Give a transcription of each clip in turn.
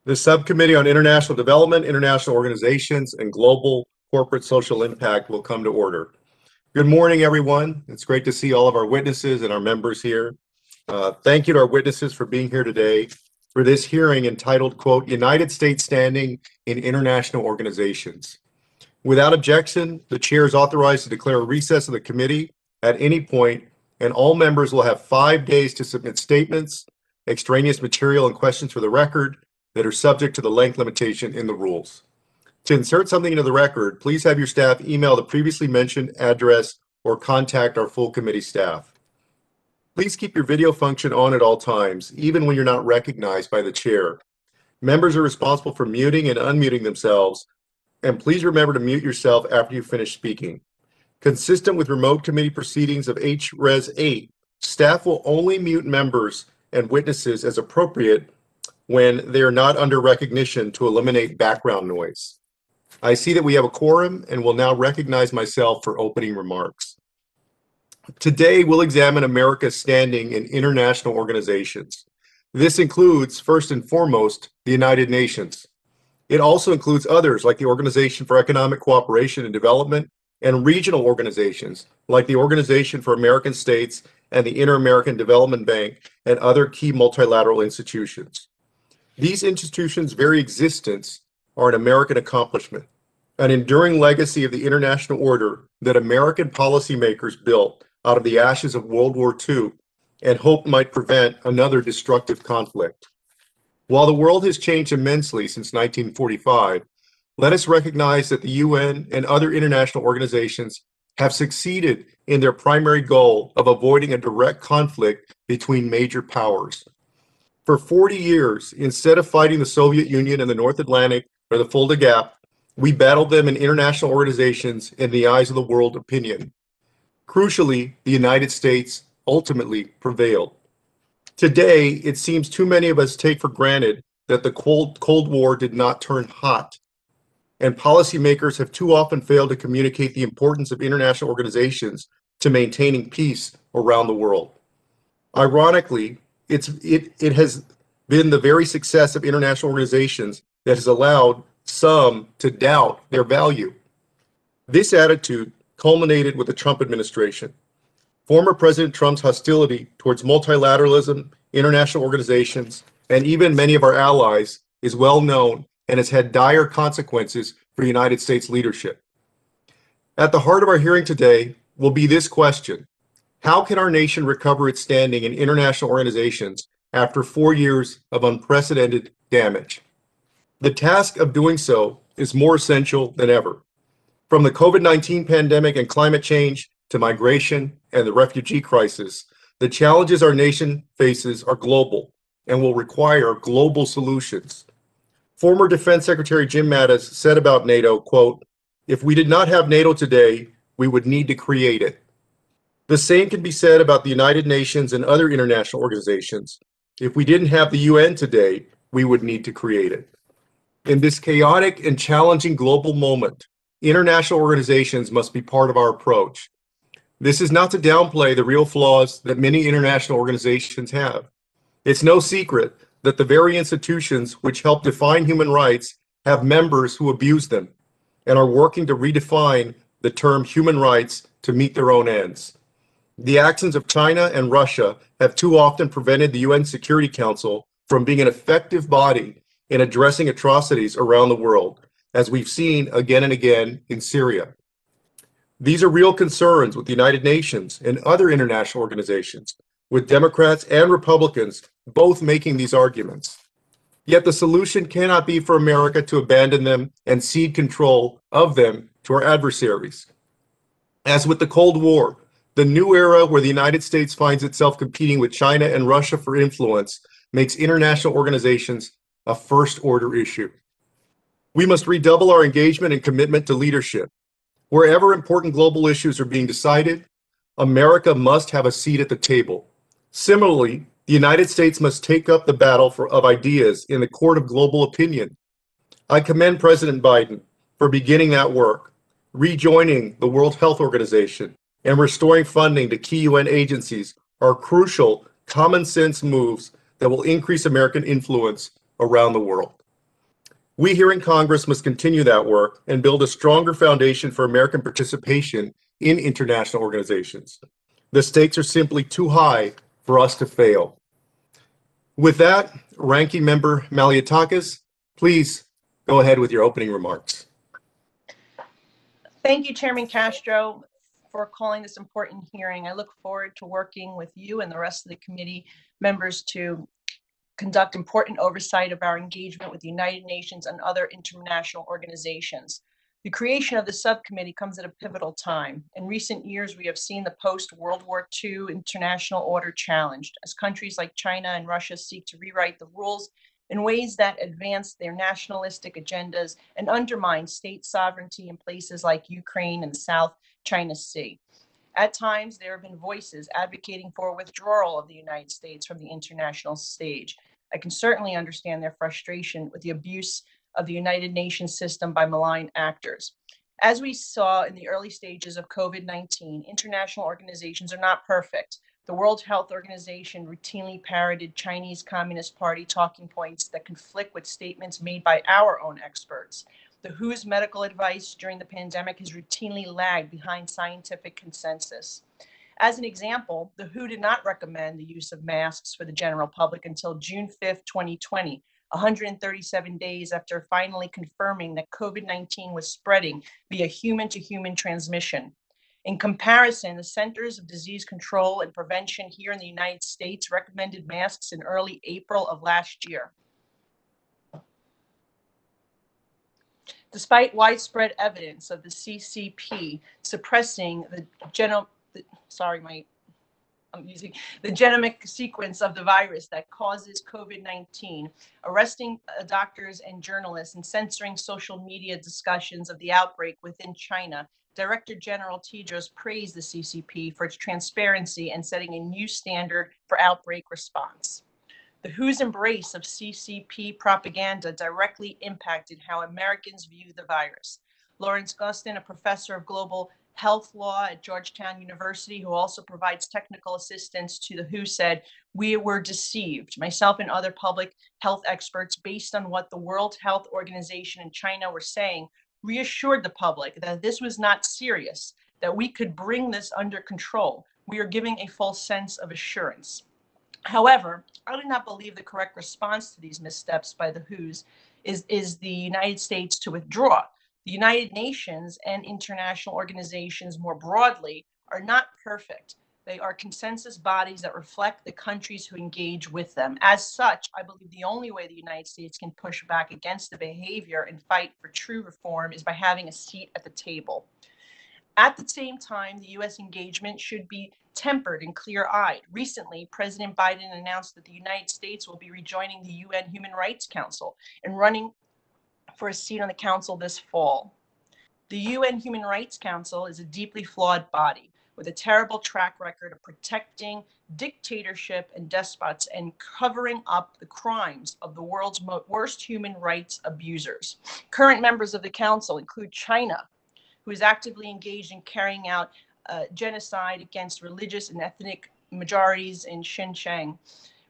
The Subcommittee on International Development, International Organizations, and Global Corporate Social Impact will come to order. Good morning, everyone. It's great to see all of our witnesses and our members here. Thank you to our witnesses for being here today for this hearing entitled, quote, United States Standing in International Organizations. Without objection, the chair is authorized to declare a recess of the committee at any point, and all members will have 5 days to submit statements, extraneous material, and questions for the record that are subject to the length limitation in the rules. To insert something into the record, please have your staff email the previously mentioned address or contact our full committee staff. Please keep your video function on at all times, even when you're not recognized by the chair. Members are responsible for muting and unmuting themselves, and please remember to mute yourself after you finish speaking. Consistent with remote committee proceedings of HRes 8, staff will only mute members and witnesses as appropriate when they are not under recognition to eliminate background noise. I see that we have a quorum and will now recognize myself for opening remarks. Today, we'll examine America's standing in international organizations. This includes, first and foremost, the United Nations. It also includes others like the Organization for Economic Cooperation and Development and regional organizations like the Organization for American States and the Inter-American Development Bank and other key multilateral institutions. These institutions' very existence are an American accomplishment, an enduring legacy of the international order that American policymakers built out of the ashes of World War II and hoped might prevent another destructive conflict. While the world has changed immensely since 1945, let us recognize that the UN and other international organizations have succeeded in their primary goal of avoiding a direct conflict between major powers. For 40 years, instead of fighting the Soviet Union and the North Atlantic or the Fulda Gap, we battled them in international organizations in the eyes of the world opinion. Crucially, the United States ultimately prevailed. Today, it seems too many of us take for granted that the Cold War did not turn hot, and policymakers have too often failed to communicate the importance of international organizations to maintaining peace around the world. Ironically, it has been the very success of international organizations that has allowed some to doubt their value. This attitude culminated with the Trump administration. Former President Trump's hostility towards multilateralism, international organizations, and even many of our allies is well known and has had dire consequences for United States leadership. At the heart of our hearing today will be this question: how can our nation recover its standing in international organizations after 4 years of unprecedented damage? The task of doing so is more essential than ever. From the COVID-19 pandemic and climate change to migration and the refugee crisis, the challenges our nation faces are global and will require global solutions. Former Defense Secretary Jim Mattis said about NATO, quote, "If we did not have NATO today, we would need to create it." The same can be said about the United Nations and other international organizations. If we didn't have the UN today, we would need to create it. In this chaotic and challenging global moment, international organizations must be part of our approach. This is not to downplay the real flaws that many international organizations have. It's no secret that the very institutions which help define human rights have members who abuse them and are working to redefine the term human rights to meet their own ends. The actions of China and Russia have too often prevented the UN Security Council from being an effective body in addressing atrocities around the world, as we've seen again and again in Syria. These are real concerns with the United Nations and other international organizations, with Democrats and Republicans both making these arguments. Yet the solution cannot be for America to abandon them and cede control of them to our adversaries. As with the Cold War, the new era where the United States finds itself competing with China and Russia for influence makes international organizations a first-order issue. We must redouble our engagement and commitment to leadership. Wherever important global issues are being decided, America must have a seat at the table. Similarly, the United States must take up the battle of ideas in the court of global opinion. I commend President Biden for beginning that work, rejoining the World Health Organization, and restoring funding to key UN agencies are crucial, common sense moves that will increase American influence around the world. We here in Congress must continue that work and build a stronger foundation for American participation in international organizations. The stakes are simply too high for us to fail. With that, Ranking Member Malliotakis, please go ahead with your opening remarks. Thank you, Chairman Castro, for calling this important hearing. I look forward to working with you and the rest of the committee members to conduct important oversight of our engagement with the United Nations and other international organizations. The creation of the subcommittee comes at a pivotal time. In recent years, we have seen the post-World War II international order challenged as countries like China and Russia seek to rewrite the rules in ways that advance their nationalistic agendas and undermine state sovereignty in places like Ukraine and the South China Sea. At times, there have been voices advocating for withdrawal of the United States from the international stage. I can certainly understand their frustration with the abuse of the United Nations system by malign actors. As we saw in the early stages of COVID-19, international organizations are not perfect. The World Health Organization routinely parroted Chinese Communist Party talking points that conflict with statements made by our own experts. The WHO's medical advice during the pandemic has routinely lagged behind scientific consensus. As an example, the WHO did not recommend the use of masks for the general public until June 5th, 2020, 137 days after finally confirming that COVID-19 was spreading via human-to-human transmission. In comparison, the Centers of Disease Control and Prevention here in the United States recommended masks in early April of last year. Despite widespread evidence of the CCP suppressing the genomic sequence of the virus that causes COVID-19, arresting doctors and journalists and censoring social media discussions of the outbreak within China, Director General Tedros praised the CCP for its transparency and setting a new standard for outbreak response. The WHO's embrace of CCP propaganda directly impacted how Americans view the virus. Lawrence Gustin, a professor of global health law at Georgetown University, who also provides technical assistance to the WHO, said, "We were deceived, myself and other public health experts, based on what the World Health Organization and China were saying, reassured the public that this was not serious, that we could bring this under control. We are giving a false sense of assurance." However, I do not believe the correct response to these missteps by the WHO's is the United States to withdraw. The United Nations and international organizations more broadly are not perfect. They are consensus bodies that reflect the countries who engage with them. As such, I believe the only way the United States can push back against the behavior and fight for true reform is by having a seat at the table. At the same time, the U.S. engagement should be tempered and clear-eyed. Recently, President Biden announced that the United States will be rejoining the UN Human Rights Council and running for a seat on the council this fall. The UN Human Rights Council is a deeply flawed body with a terrible track record of protecting dictatorship and despots and covering up the crimes of the world's worst human rights abusers. Current members of the council include China, who is actively engaged in carrying out genocide against religious and ethnic majorities in Xinjiang;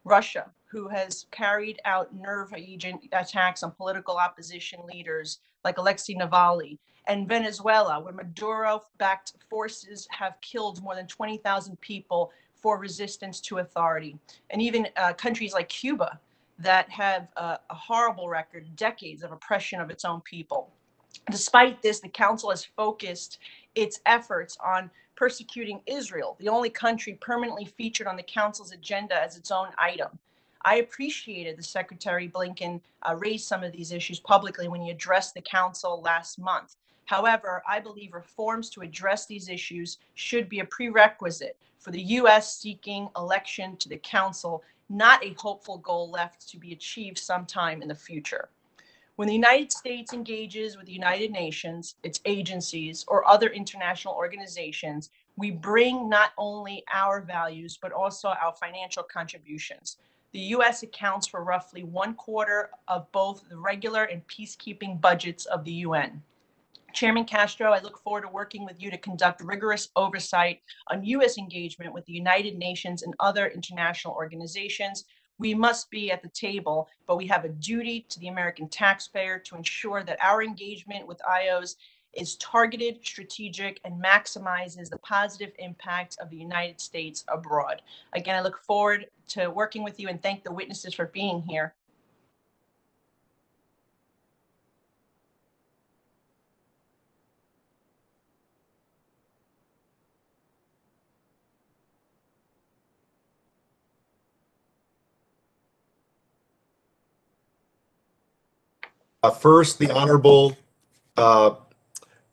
Russia, who has carried out nerve agent attacks on political opposition leaders like Alexei Navalny; and Venezuela, where Maduro-backed forces have killed more than 20,000 people for resistance to authority; and even countries like Cuba that have a horrible record, decades of oppression of its own people. Despite this, the Council has focused its efforts on persecuting Israel, the only country permanently featured on the Council's agenda as its own item. I appreciated the Secretary Blinken raised some of these issues publicly when he addressed the Council last month. However, I believe reforms to address these issues should be a prerequisite for the U.S. seeking election to the Council, not a hopeful goal left to be achieved sometime in the future. When the United States engages with the United Nations, its agencies, or other international organizations, we bring not only our values, but also our financial contributions. The U.S. accounts for roughly 1/4 of both the regular and peacekeeping budgets of the UN. Chairman Castro, I look forward to working with you to conduct rigorous oversight on U.S. engagement with the United Nations and other international organizations. We must be at the table, but we have a duty to the American taxpayer to ensure that our engagement with IOs is targeted, strategic, and maximizes the positive impact of the United States abroad. Again, I look forward to working with you and thank the witnesses for being here. First, the Honorable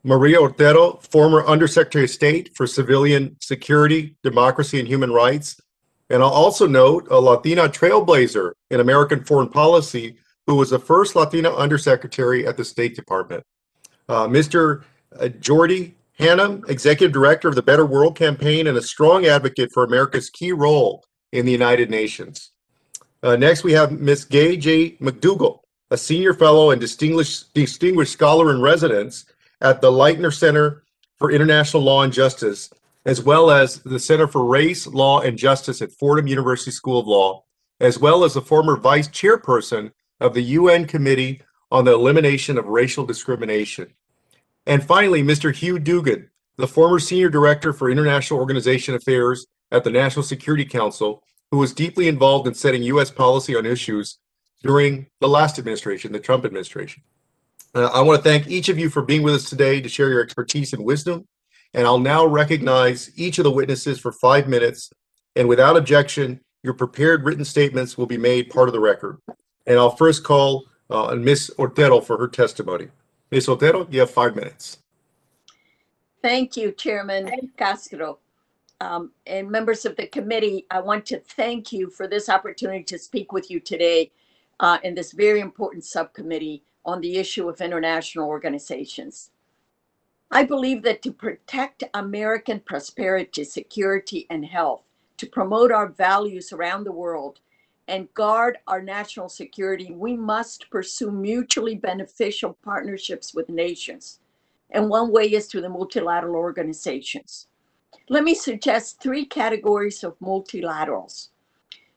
Maria Otero, former Undersecretary of State for Civilian Security, Democracy, and Human Rights. And I'll also note a Latina trailblazer in American foreign policy, who was the first Latina Undersecretary at the State Department. Mr. Jordie Hannum, Executive Director of the Better World Campaign and a strong advocate for America's key role in the United Nations. Next, we have Ms. Gay J. McDougall, a senior fellow and distinguished scholar in residence at the Leitner Center for International Law and Justice, as well as the Center for Race, Law, and Justice at Fordham University School of Law, as well as the former vice chairperson of the UN Committee on the Elimination of Racial Discrimination. And finally, Mr. Hugh Dugan, the former senior director for international organization affairs at the National Security Council, who was deeply involved in setting U.S. policy on issues during the last administration, the Trump administration. I want to thank each of you for being with us today to share your expertise and wisdom. And I'll now recognize each of the witnesses for 5 minutes. And without objection, your prepared written statements will be made part of the record. And I'll first call on Ms. Otero for her testimony. Ms. Otero, you have 5 minutes. Thank you, Chairman Castro. And members of the committee, I want to thank you for this opportunity to speak with you today in this very important subcommittee on the issue of international organizations. I believe that to protect American prosperity, security, and health, to promote our values around the world, and guard our national security, we must pursue mutually beneficial partnerships with nations. And one way is through the multilateral organizations. Let me suggest 3 categories of multilaterals.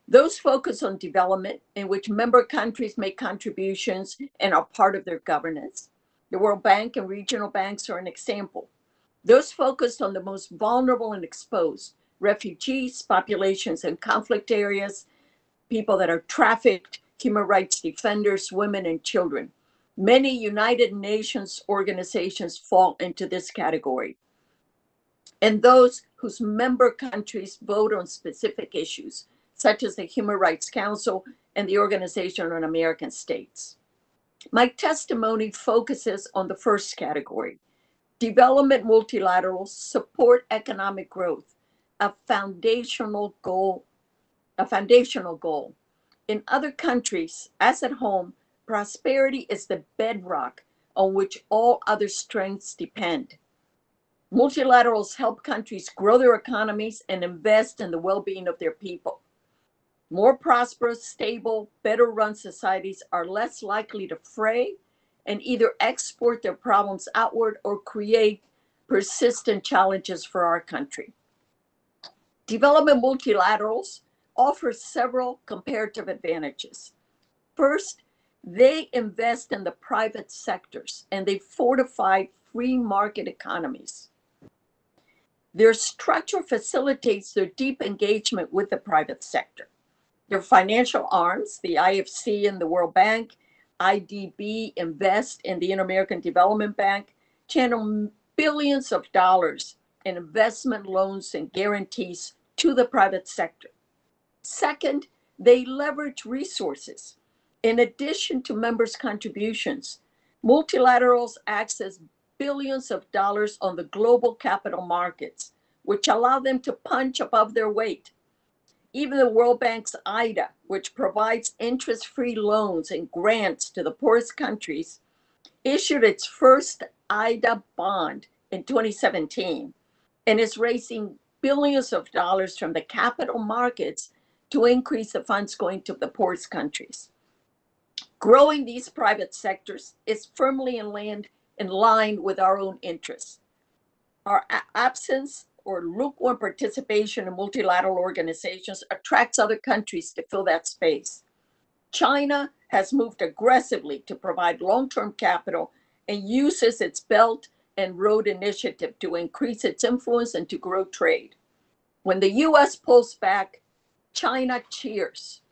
Those focus on development, in which member countries make contributions and are part of their governance. The World Bank and regional banks are an example. Those focused on the most vulnerable and exposed, refugees, populations in conflict areas, people that are trafficked, human rights defenders, women, and children. Many United Nations organizations fall into this category. And those whose member countries vote on specific issues, such as the Human Rights Council and the Organization on American States. My testimony focuses on the first category. Development multilaterals support economic growth, a foundational goal. In other countries, as at home, prosperity is the bedrock on which all other strengths depend. Multilaterals help countries grow their economies and invest in the well-being of their people. More prosperous, stable, better-run societies are less likely to fray and either export their problems outward or create persistent challenges for our country. Development multilaterals offer several comparative advantages. First, they invest in the private sectors and they fortify free market economies. Their structure facilitates their deep engagement with the private sector. Their financial arms, the IFC and the World Bank, IDB invest in the Inter-American Development Bank, channel billions of dollars in investment loans and guarantees to the private sector. Second, they leverage resources. In addition to members' contributions, multilaterals access billions of dollars on the global capital markets, which allow them to punch above their weight. Even the World Bank's IDA, which provides interest-free loans and grants to the poorest countries, issued its first IDA bond in 2017 and is raising billions of dollars from the capital markets to increase the funds going to the poorest countries. Growing these private sectors is firmly in line with our own interests. Our absence or lukewarm participation in multilateral organizations attracts other countries to fill that space. China has moved aggressively to provide long-term capital and uses its Belt and Road Initiative to increase its influence and to grow trade. When the US pulls back, China cheers.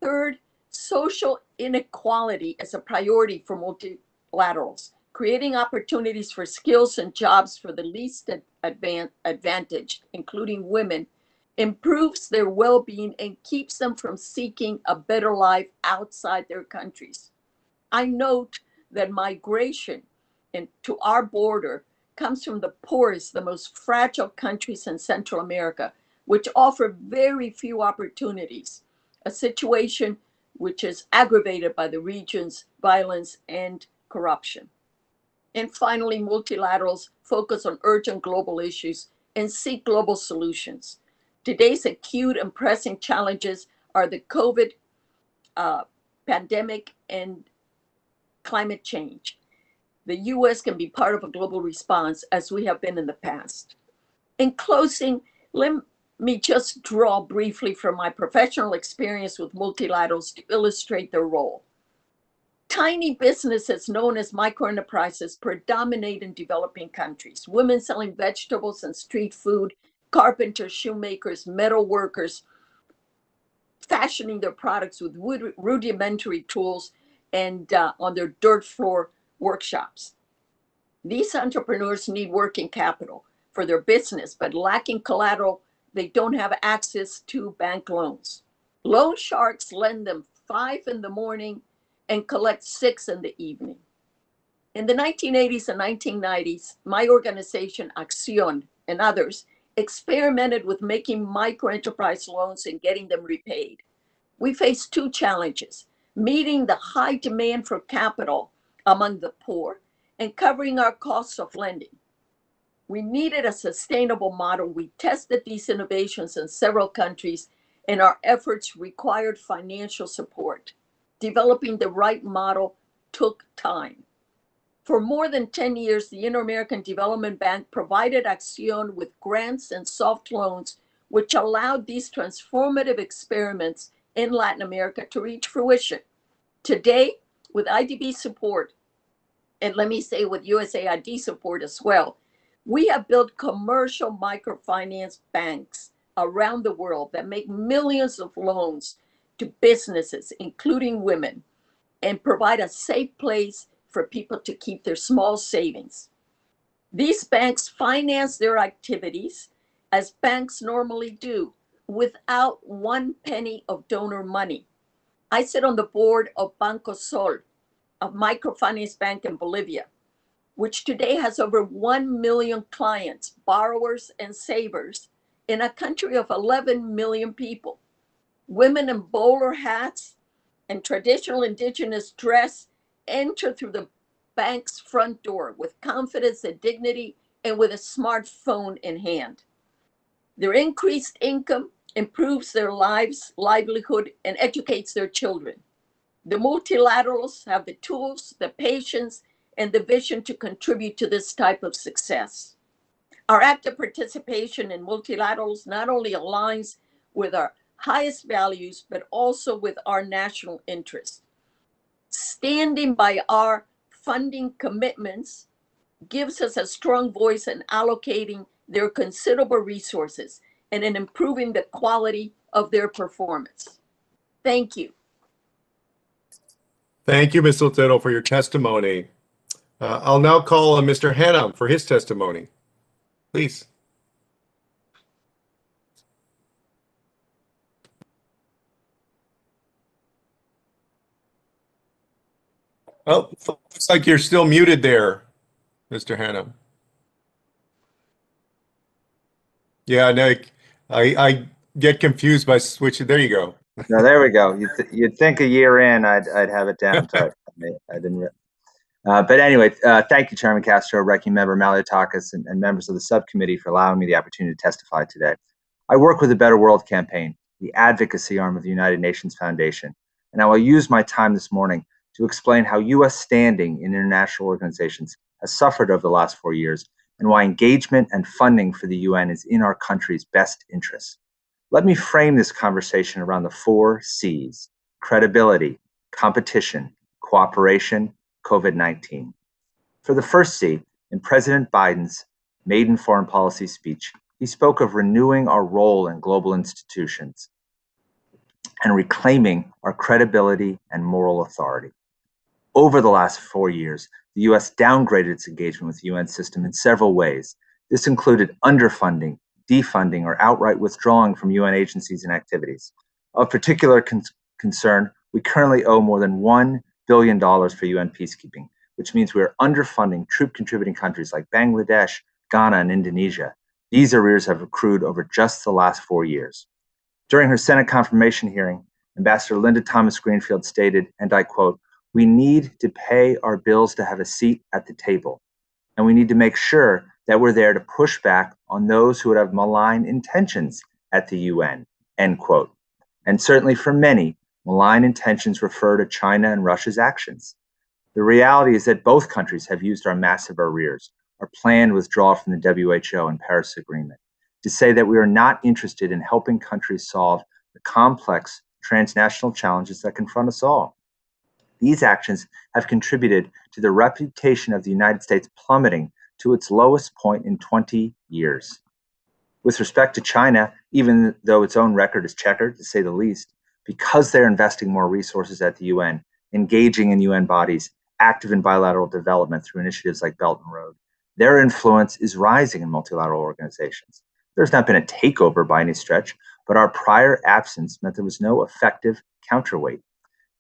Third, social inequality is a priority for multilaterals. Creating opportunities for skills and jobs for the least advantaged, including women, improves their well-being and keeps them from seeking a better life outside their countries. I note that migration to our border comes from the poorest, the most fragile countries in Central America, which offer very few opportunities, a situation which is aggravated by the region's violence and corruption. And finally, multilaterals focus on urgent global issues and seek global solutions. Today's acute and pressing challenges are the COVID pandemic and climate change. The US can be part of a global response as we have been in the past. In closing, let me just draw briefly from my professional experience with multilaterals to illustrate their role. Tiny businesses known as microenterprises predominate in developing countries. Women selling vegetables and street food, carpenters, shoemakers, metal workers, fashioning their products with rudimentary tools and on their dirt floor workshops. These entrepreneurs need working capital for their business, but lacking collateral, they don't have access to bank loans. Loan sharks lend them 5 in the morning and collect 6 in the evening. In the 1980s and 1990s, my organization, Acción, and others experimented with making microenterprise loans and getting them repaid. We faced 2 challenges: meeting the high demand for capital among the poor and covering our costs of lending. We needed a sustainable model. We tested these innovations in several countries, and our efforts required financial support. Developing the right model took time. For more than 10 years, the Inter-American Development Bank provided Acción with grants and soft loans, which allowed these transformative experiments in Latin America to reach fruition. Today, with IDB support, and let me say with USAID support as well, we have built commercial microfinance banks around the world that make millions of loans to businesses, including women, and provide a safe place for people to keep their small savings. These banks finance their activities as banks normally do, without 1 penny of donor money. I sit on the board of Banco Sol, a microfinance bank in Bolivia, which today has over 1 million clients, borrowers, and savers in a country of 11 million people. Women in bowler hats and traditional indigenous dress enter through the bank's front door with confidence and dignity and with a smartphone in hand. Their increased income improves their lives, livelihood, and educates their children. The multilaterals have the tools, the patience, and the vision to contribute to this type of success. Our active participation in multilaterals not only aligns with our highest values, but also with our national interests. Standing by our funding commitments gives us a strong voice in allocating their considerable resources and in improving the quality of their performance. Thank you. Thank you, Ms. Otero, for your testimony. I'll now call on Mr. Hannum for his testimony. Please. Oh, looks like you're still muted there, Mr. Hannum. Yeah, no, I get confused by switching. There you go. No, there we go. You'd think a year in, I'd have it down. Sorry, I didn't. But anyway, thank you, Chairman Castro, Ranking Member Maliotakis, and members of the subcommittee for allowing me the opportunity to testify today. I work with the Better World Campaign, the advocacy arm of the United Nations Foundation, and I will use my time this morning to explain how U.S. standing in international organizations has suffered over the last 4 years and why engagement and funding for the UN is in our country's best interests. Let me frame this conversation around the 4 C's: credibility, competition, cooperation, COVID-19. For the first C, in President Biden's maiden foreign policy speech, he spoke of renewing our role in global institutions and reclaiming our credibility and moral authority. Over the last 4 years, the U.S. downgraded its engagement with the UN system in several ways. This included underfunding, defunding, or outright withdrawing from UN agencies and activities. Of particular concern, we currently owe more than $1 billion for UN peacekeeping, which means we are underfunding troop-contributing countries like Bangladesh, Ghana, and Indonesia. These arrears have accrued over just the last 4 years. During her Senate confirmation hearing, Ambassador Linda Thomas-Greenfield stated, and I quote, "We need to pay our bills to have a seat at the table, and we need to make sure that we're there to push back on those who would have malign intentions at the UN," end quote. And certainly for many, malign intentions refer to China and Russia's actions. The reality is that both countries have used our massive arrears, our planned withdrawal from the WHO and Paris Agreement, to say that we are not interested in helping countries solve the complex transnational challenges that confront us all. These actions have contributed to the reputation of the United States plummeting to its lowest point in 20 years. With respect to China, even though its own record is checkered, to say the least, because they're investing more resources at the UN, engaging in UN bodies, active in bilateral development through initiatives like Belt and Road, their influence is rising in multilateral organizations. There's not been a takeover by any stretch, but our prior absence meant there was no effective counterweight.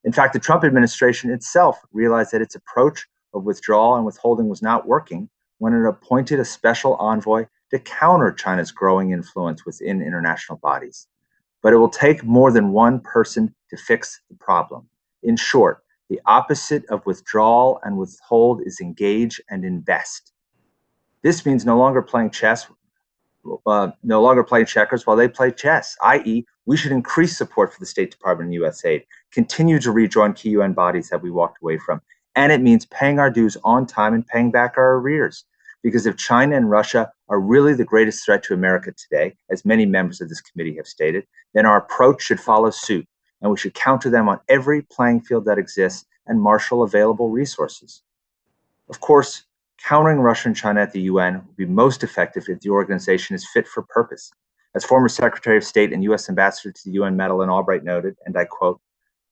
In fact, the Trump administration itself realized that its approach of withdrawal and withholding was not working when it appointed a special envoy to counter China's growing influence within international bodies. But it will take more than one person to fix the problem. In short, the opposite of withdrawal and withhold is engage and invest. This means no longer playing checkers while they play chess, i.e., we should increase support for the State Department and USAID, continue to rejoin key UN bodies that we walked away from, and it means paying our dues on time and paying back our arrears. Because if China and Russia are really the greatest threat to America today, as many members of this committee have stated, then our approach should follow suit, and we should counter them on every playing field that exists and marshal available resources. Of course, countering Russia and China at the UN will be most effective if the organization is fit for purpose. As former Secretary of State and U.S. Ambassador to the UN, Madeleine Albright noted, and I quote,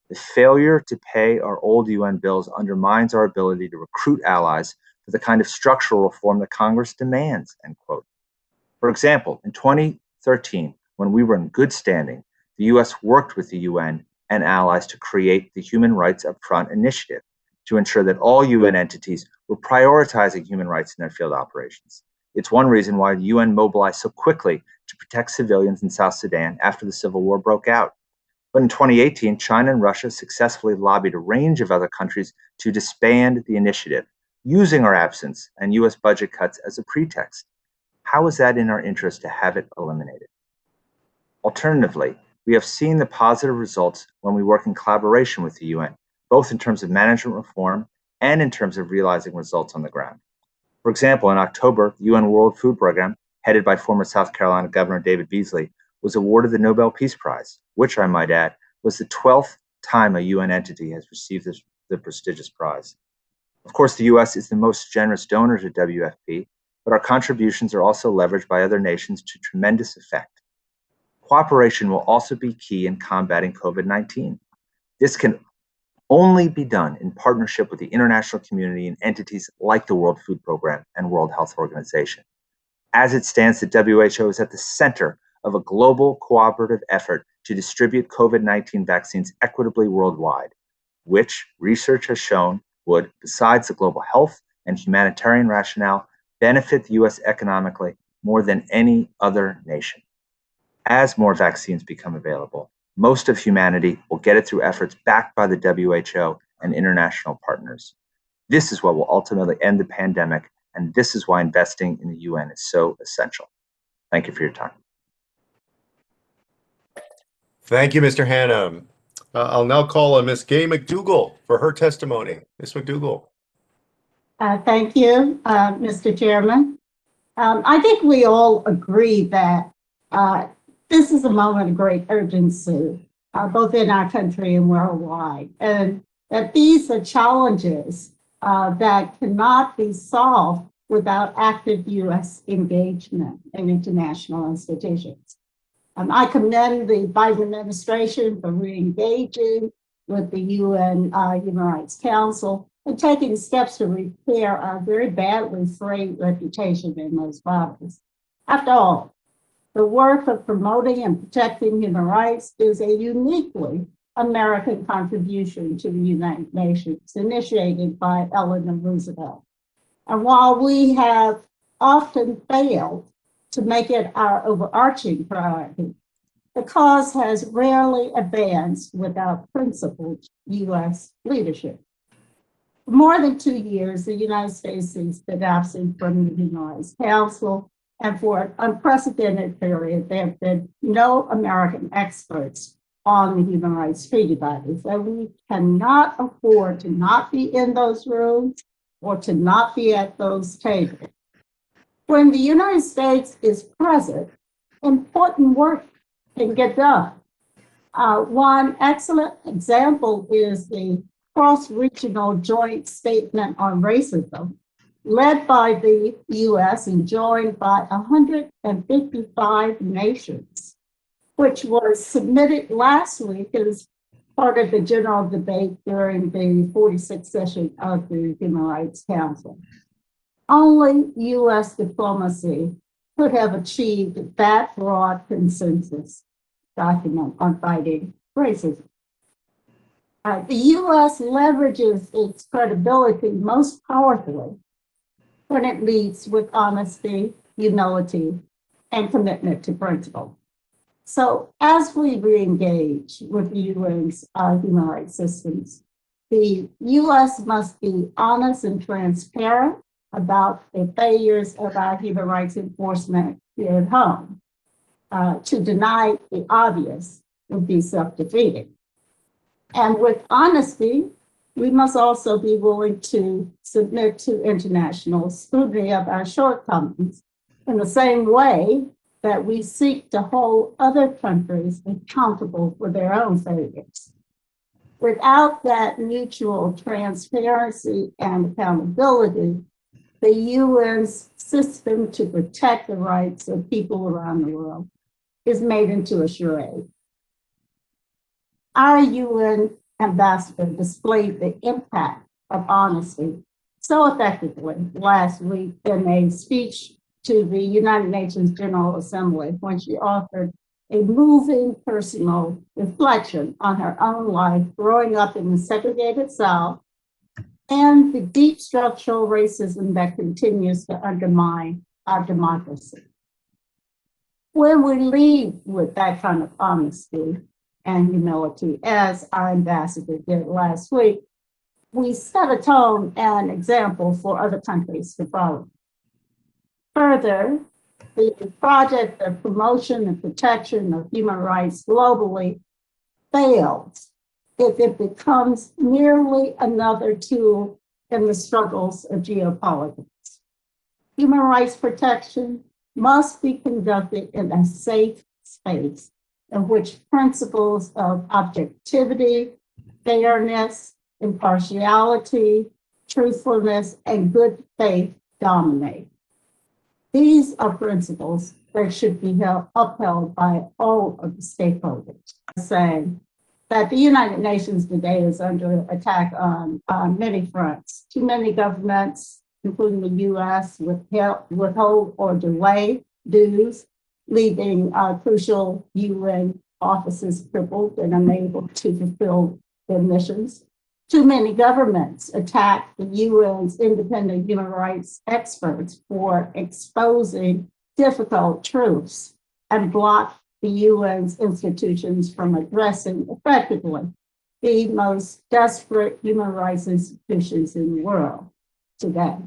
"The failure to pay our old UN bills undermines our ability to recruit allies for the kind of structural reform that Congress demands," end quote. For example, in 2013, when we were in good standing, the U.S. worked with the UN and allies to create the Human Rights Upfront Initiative to ensure that all UN entities were prioritizing human rights in their field operations. It's one reason why the UN mobilized so quickly to protect civilians in South Sudan after the civil war broke out. But in 2018, China and Russia successfully lobbied a range of other countries to disband the initiative, using our absence and U.S. budget cuts as a pretext. How is that in our interest to have it eliminated? Alternatively, we have seen the positive results when we work in collaboration with the UN, both in terms of management reform and in terms of realizing results on the ground. For example, in October, the UN World Food Program, headed by former South Carolina Governor David Beasley, was awarded the Nobel Peace Prize, which I might add was the 12th time a UN entity has received the prestigious prize. Of course, the US is the most generous donor to WFP, but our contributions are also leveraged by other nations to tremendous effect. Cooperation will also be key in combating COVID-19. This can only be done in partnership with the international community and entities like the World Food Program and World Health Organization. As it stands, the WHO is at the center of a global cooperative effort to distribute COVID-19 vaccines equitably worldwide, which research has shown would, besides the global health and humanitarian rationale, benefit the US economically more than any other nation. As more vaccines become available, most of humanity will get it through efforts backed by the WHO and international partners. This is what will ultimately end the pandemic, and this is why investing in the UN is so essential. Thank you for your time. Thank you, Mr. Hannum. I'll now call on Ms. Gay McDougall for her testimony. Ms. McDougall. Thank you, Mr. Chairman. I think we all agree that this is a moment of great urgency, both in our country and worldwide, and that these are challenges that cannot be solved without active U.S. engagement in international institutions. I commend the Biden administration for re-engaging with the UN Human Rights Council and taking steps to repair our very badly frayed reputation in those bodies. After all, the work of promoting and protecting human rights is a uniquely American contribution to the United Nations, initiated by Eleanor Roosevelt. And while we have often failed to make it our overarching priority, the cause has rarely advanced without principled U.S. leadership. For more than 2 years, the United States has been absent from the Human Rights Council, and for an unprecedented period, there have been no American experts on the human rights treaty bodies. And we cannot afford to not be in those rooms or to not be at those tables. When the United States is present, important work can get done. One excellent example is the cross-regional joint statement on racism, led by the US and joined by 155 nations, which was submitted last week as part of the general debate during the 46th session of the Human Rights Council. Only US diplomacy could have achieved that broad consensus document on fighting racism. The US leverages its credibility most powerfully when it leads with honesty, humility, and commitment to principle. So as we re-engage with the UN's human rights systems, the US must be honest and transparent about the failures of our human rights enforcement here at home. To deny the obvious would be self-defeating. And with honesty, we must also be willing to submit to international scrutiny of our shortcomings in the same way that we seek to hold other countries accountable for their own failures. Without that mutual transparency and accountability, the UN's system to protect the rights of people around the world is made into a charade. Our UN ambassador displayed the impact of honesty so effectively last week in a speech to the United Nations General Assembly when she offered a moving personal reflection on her own life growing up in the segregated South and the deep structural racism that continues to undermine our democracy. When we lead with that kind of honesty and humility, as our ambassador did last week, we set a tone and example for other countries to follow. Further, the project of promotion and protection of human rights globally fails if it becomes merely another tool in the struggles of geopolitics. Human rights protection must be conducted in a safe space in which principles of objectivity, fairness, impartiality, truthfulness, and good faith dominate. These are principles that should be upheld by all of the stakeholders. Saying that the United Nations today is under attack on many fronts. Too many governments, including the US, withhold or delay dues, leaving crucial UN offices crippled and unable to fulfill their missions. Too many governments attack the UN's independent human rights experts for exposing difficult truths and block the UN's institutions from addressing effectively the most desperate human rights institutions in the world today.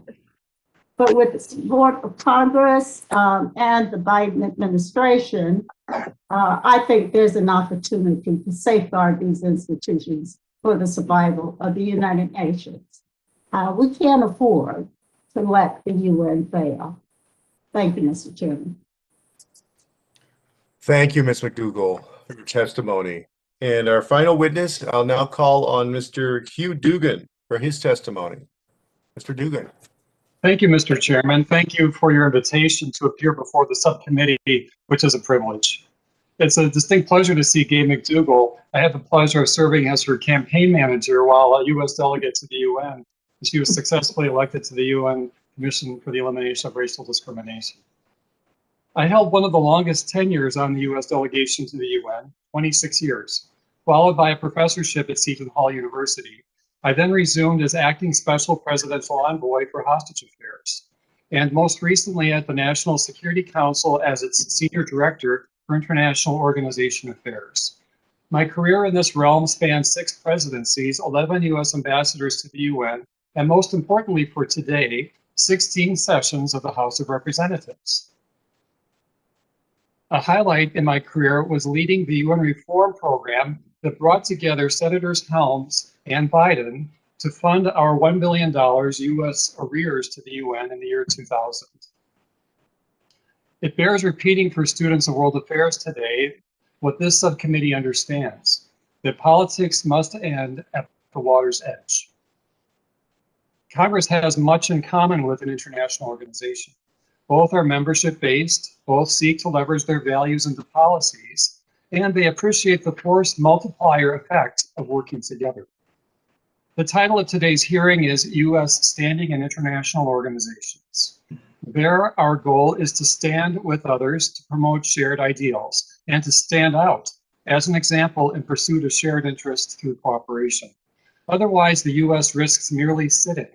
But with the support of Congress and the Biden administration, I think there's an opportunity to safeguard these institutions for the survival of the United Nations. We can't afford to let the UN fail. Thank you, Mr. Chairman. Thank you, Ms. McDougall, for your testimony. And our final witness, I'll now call on Mr. Hugh Dugan for his testimony. Mr. Dugan. Thank you, Mr. Chairman. Thank you for your invitation to appear before the subcommittee, which is a privilege. It's a distinct pleasure to see Gabe McDougall. I had the pleasure of serving as her campaign manager while a U.S. delegate to the UN. She was successfully elected to the UN Commission for the Elimination of Racial Discrimination. I held one of the longest tenures on the U.S. delegation to the UN, 26 years, followed by a professorship at Seton Hall University. I then resumed as acting special presidential envoy for hostage affairs, and most recently at the National Security Council as its senior director for international organization affairs. My career in this realm spans 6 presidencies, 11 U.S. ambassadors to the UN, and most importantly for today, 16 sessions of the House of Representatives. A highlight in my career was leading the UN reform program that brought together Senators Helms and Biden to fund our $1 billion U.S. arrears to the UN in the year 2000. It bears repeating for students of world affairs today what this subcommittee understands, that politics must end at the water's edge. Congress has much in common with an international organization. Both are membership-based, both seek to leverage their values into policies, and they appreciate the force multiplier effect of working together. The title of today's hearing is U.S. Standing in International Organizations. There, our goal is to stand with others to promote shared ideals and to stand out as an example in pursuit of shared interests through cooperation. Otherwise, the U.S. risks merely sitting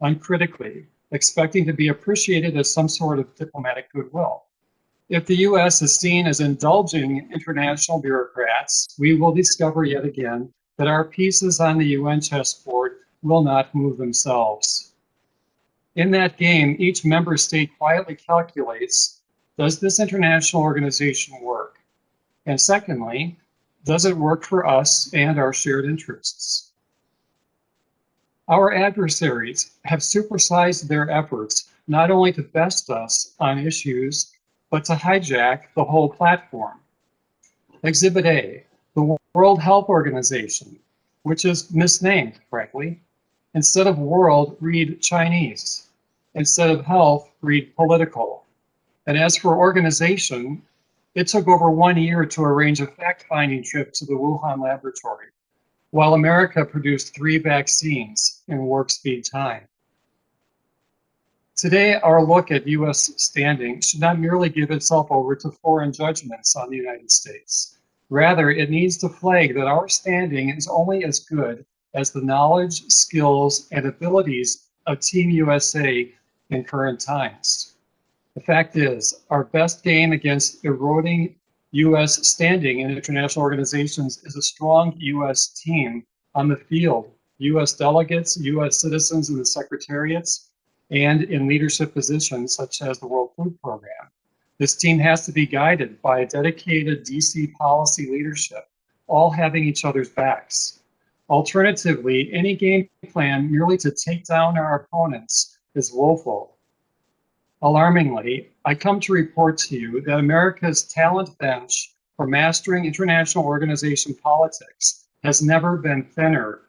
uncritically, expecting to be appreciated as some sort of diplomatic goodwill. If the U.S. is seen as indulging international bureaucrats, we will discover yet again that our pieces on the UN chessboard will not move themselves. In that game, each member state quietly calculates, does this international organization work? And secondly, does it work for us and our shared interests? Our adversaries have supersized their efforts not only to best us on issues, but to hijack the whole platform. Exhibit A, the World Health Organization, which is misnamed, frankly. Instead of world, read Chinese. Instead of health, read political. And as for organization, it took over 1 year to arrange a fact-finding trip to the Wuhan laboratory, while America produced 3 vaccines in warp speed time. Today, our look at U.S. standing should not merely give itself over to foreign judgments on the United States. Rather, it needs to flag that our standing is only as good as the knowledge, skills, and abilities of Team USA in current times. The fact is, our best game against eroding U.S. standing in international organizations is a strong U.S. team on the field, U.S. delegates, U.S. citizens in the secretariats, and in leadership positions such as the World Food Program. This team has to be guided by a dedicated DC policy leadership, all having each other's backs. Alternatively, any game plan merely to take down our opponents is woeful. Alarmingly, I come to report to you that America's talent bench for mastering international organization politics has never been thinner.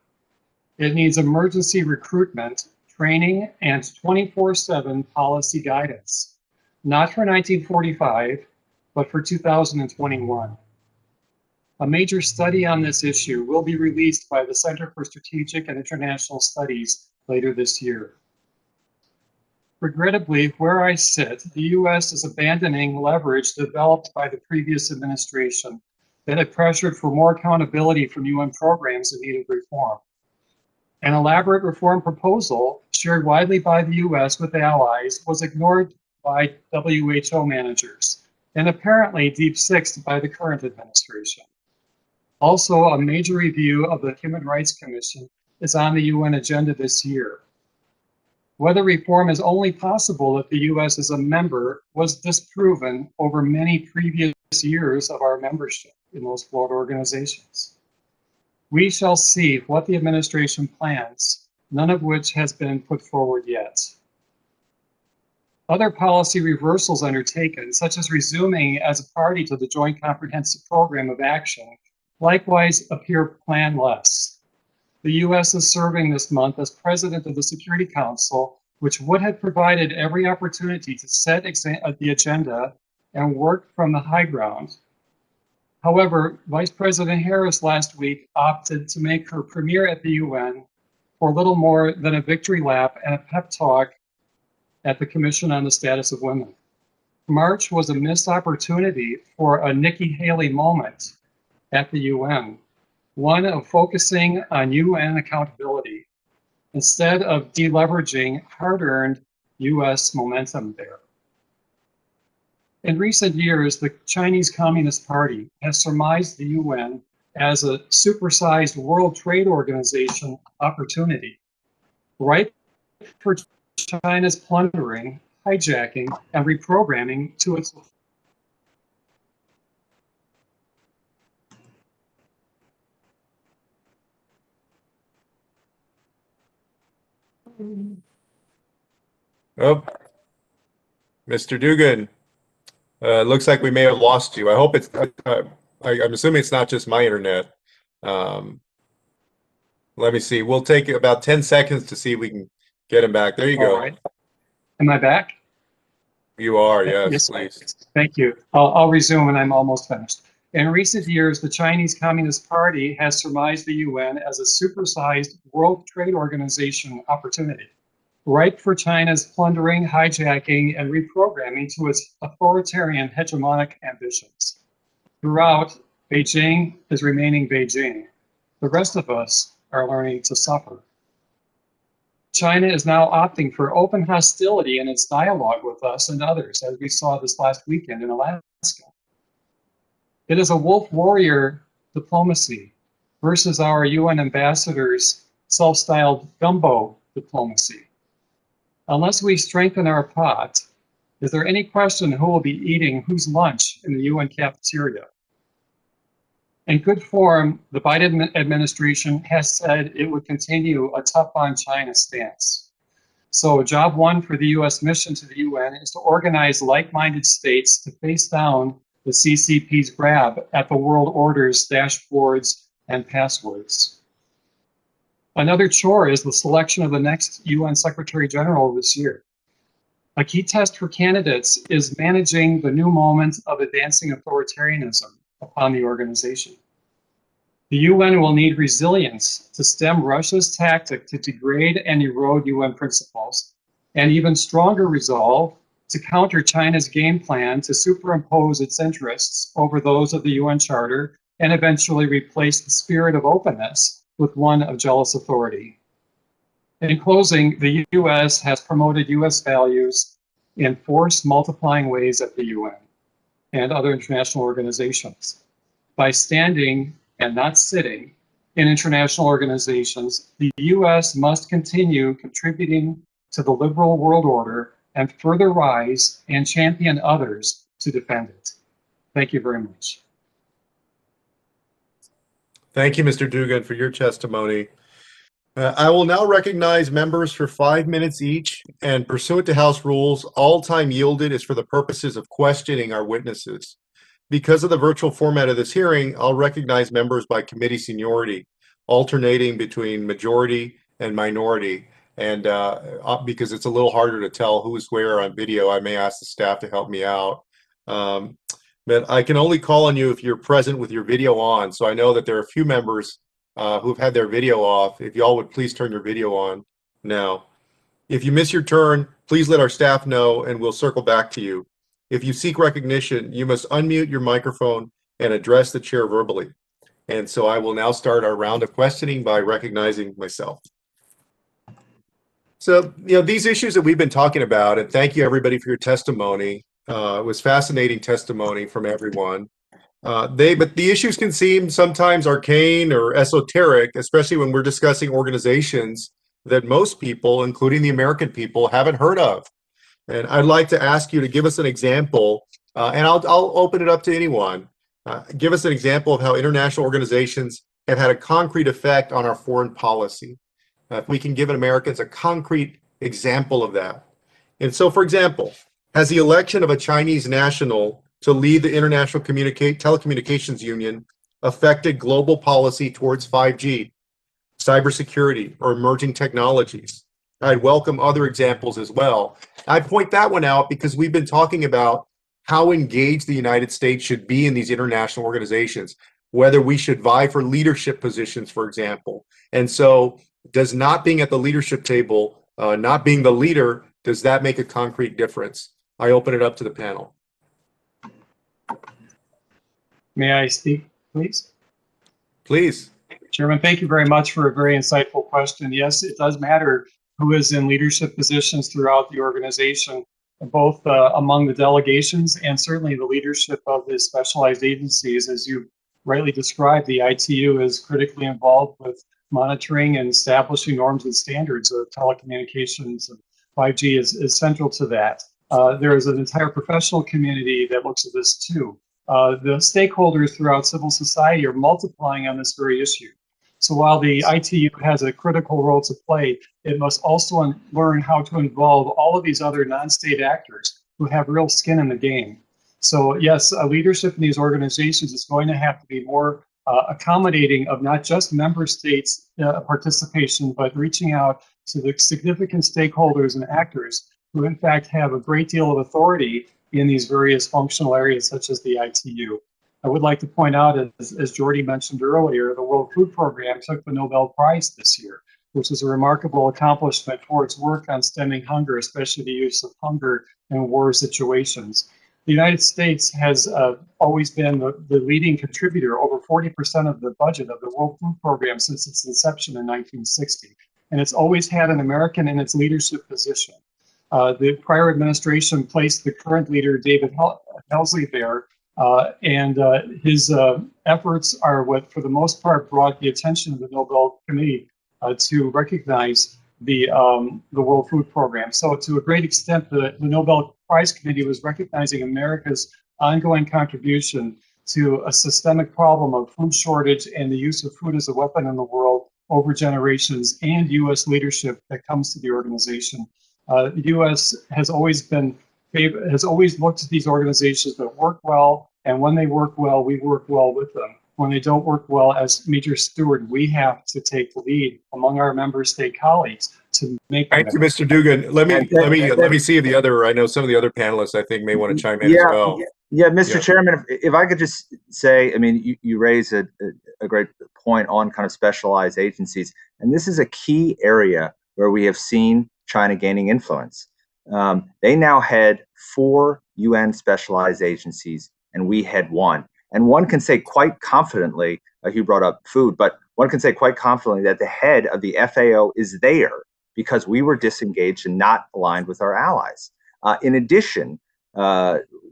It needs emergency recruitment, training, and 24/7 policy guidance, not for 1945, but for 2021. A major study on this issue will be released by the Center for Strategic and International Studies later this year. Regrettably, where I sit, the U.S. is abandoning leverage developed by the previous administration that had pressured for more accountability from UN programs in need of reform. An elaborate reform proposal shared widely by the U.S. with allies was ignored by WHO managers and apparently deep-sixed by the current administration. Also, a major review of the Human Rights Commission is on the UN agenda this year. Whether reform is only possible if the U.S. is a member was disproven over many previous years of our membership in most world organizations. We shall see what the administration plans, none of which has been put forward yet. Other policy reversals undertaken, such as resuming as a party to the Joint Comprehensive Program of Action, likewise appear planless. The U.S. is serving this month as president of the Security Council, which would have provided every opportunity to set the agenda and work from the high ground. However, Vice President Harris last week opted to make her premiere at the UN for little more than a victory lap and a pep talk at the Commission on the Status of Women. March was a missed opportunity for a Nikki Haley moment at the UN, one of focusing on UN accountability instead of deleveraging hard-earned US momentum there. In recent years, the Chinese Communist Party has surmised the UN as a supersized World Trade Organization opportunity, ripe for China's plundering, hijacking, and reprogramming to its Oh, Mr. Dugan, looks like we may have lost you. I hope it's, I'm assuming it's not just my internet. Let me see. We'll take about 10 seconds to see if we can get him back. There you go. All right. Am I back? You are, yes, Yes, please. thank you. I'll resume and I'm almost finished. In recent years, the Chinese Communist Party has surmised the UN as a supersized World Trade Organization opportunity, ripe for China's plundering, hijacking, and reprogramming to its authoritarian hegemonic ambitions. Throughout, Beijing is remaining Beijing. The rest of us are learning to suffer. China is now opting for open hostility in its dialogue with us and others, as we saw this last weekend in Alaska. It is a wolf warrior diplomacy versus our UN ambassadors' self-styled gumbo diplomacy. Unless we strengthen our pot, is there any question who will be eating whose lunch in the UN cafeteria? In good form, the Biden administration has said it would continue a tough on China stance. So job one for the US mission to the UN is to organize like-minded states to face down the CCP's grab at the world order's dashboards and passwords. Another chore is the selection of the next UN Secretary General this year. A key test for candidates is managing the new moment of advancing authoritarianism upon the organization. The UN will need resilience to stem Russia's tactic to degrade and erode UN principles, and even stronger resolve to counter China's game plan to superimpose its interests over those of the UN Charter and eventually replace the spirit of openness with one of jealous authority. In closing, the US has promoted US values in force multiplying ways at the UN and other international organizations. By standing and not sitting in international organizations, the US must continue contributing to the liberal world order and further rise and champion others to defend it. Thank you very much. Thank you, Mr. Dugan, for your testimony. I will now recognize members for 5 minutes each, and pursuant to House rules, all time yielded is for the purposes of questioning our witnesses. Because of the virtual format of this hearing, I'll recognize members by committee seniority, alternating between majority and minority. And because it's a little harder to tell who's where on video, I may ask the staff to help me out. But I can only call on you if you're present with your video on. So I know that there are a few members who've had their video off. If y'all would please turn your video on now. If you miss your turn, please let our staff know and we'll circle back to you. If you seek recognition, you must unmute your microphone and address the chair verbally. And so I will now start our round of questioning by recognizing myself. So, these issues that we've been talking about, and thank you everybody for your testimony. It was fascinating testimony from everyone. But the issues can seem sometimes arcane or esoteric, especially when we're discussing organizations that most people, including the American people, haven't heard of. And I'd like to ask you to give us an example, and I'll open it up to anyone. Give us an example of how international organizations have had a concrete effect on our foreign policy. If we can give Americans a concrete example of that. And so, for example, has the election of a Chinese national to lead the International Telecommunications Union affected global policy towards 5G, cybersecurity, or emerging technologies? I'd welcome other examples as well. I point that one out because we've been talking about how engaged the United States should be in these international organizations, whether we should vie for leadership positions, for example. And so does not being at the leadership table, not being the leader, does that make a concrete difference? I open it up to the panel. May I speak, please? Please. Chairman, thank you very much for a very insightful question. Yes, it does matter who is in leadership positions throughout the organization, both among the delegations and certainly the leadership of the specialized agencies. As you rightly described, the ITU is critically involved with monitoring and establishing norms and standards of telecommunications. 5G is central to that. There is an entire professional community that looks at this too. The stakeholders throughout civil society are multiplying on this very issue. So while the ITU has a critical role to play, it must also learn how to involve all of these other non-state actors who have real skin in the game. So yes, leadership in these organizations is going to have to be more accommodating of not just member states' participation, but reaching out to the significant stakeholders and actors who in fact have a great deal of authority in these various functional areas such as the ITU. I would like to point out, as Jordie mentioned earlier, the World Food Program took the Nobel Prize this year, which is a remarkable accomplishment for its work on stemming hunger, especially the use of hunger in war situations. The United States has always been the leading contributor, over 40% of the budget of the World Food Program since its inception in 1960. And it's always had an American in its leadership position. The prior administration placed the current leader, David Helsley, there, and his efforts are what, for the most part, brought the attention of the Nobel Committee to recognize the World Food Program. So to a great extent, the Nobel Prize Committee was recognizing America's ongoing contribution to a systemic problem of food shortage and the use of food as a weapon in the world over generations, and U.S. leadership that comes to the organization. The U.S. has always looked at these organizations that work well, and when they work well, we work well with them. When they don't work well, as Major Steward, we have to take the lead among our member state colleagues to make. Thank you, Mr. Dugan. Let me see if the other. I know some of the other panelists, I think, may want to chime in as well. Yeah, Mr. Chairman, if I could just say, I mean, you raise a great point on kind of specialized agencies, and this is a key area where we have seen China gaining influence. They now head 4 UN specialized agencies, and we head 1. And one can say quite confidently, Hugh brought up food, but one can say quite confidently that the head of the FAO is there because we were disengaged and not aligned with our allies. In addition,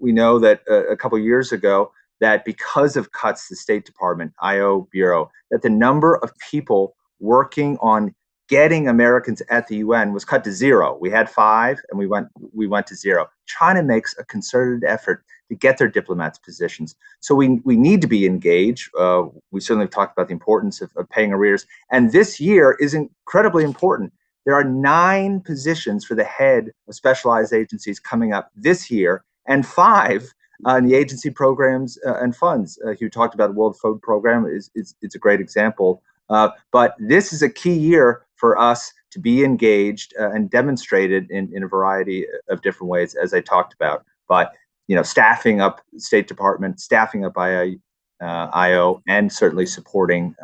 we know that a couple of years ago that because of cuts to the State Department, IO Bureau, that the number of people working on getting Americans at the UN was cut to 0. We had 5 and we went to 0. China makes a concerted effort to get their diplomats positions. So we need to be engaged. We certainly have talked about the importance of paying arrears. And this year is incredibly important. There are 9 positions for the head of specialized agencies coming up this year, and 5 in the agency programs and funds. Hugh talked about the World Food Program. It's a great example. But this is a key year for us to be engaged and demonstrated in a variety of different ways, as I talked about. But staffing up State Department, staffing up IO, and certainly supporting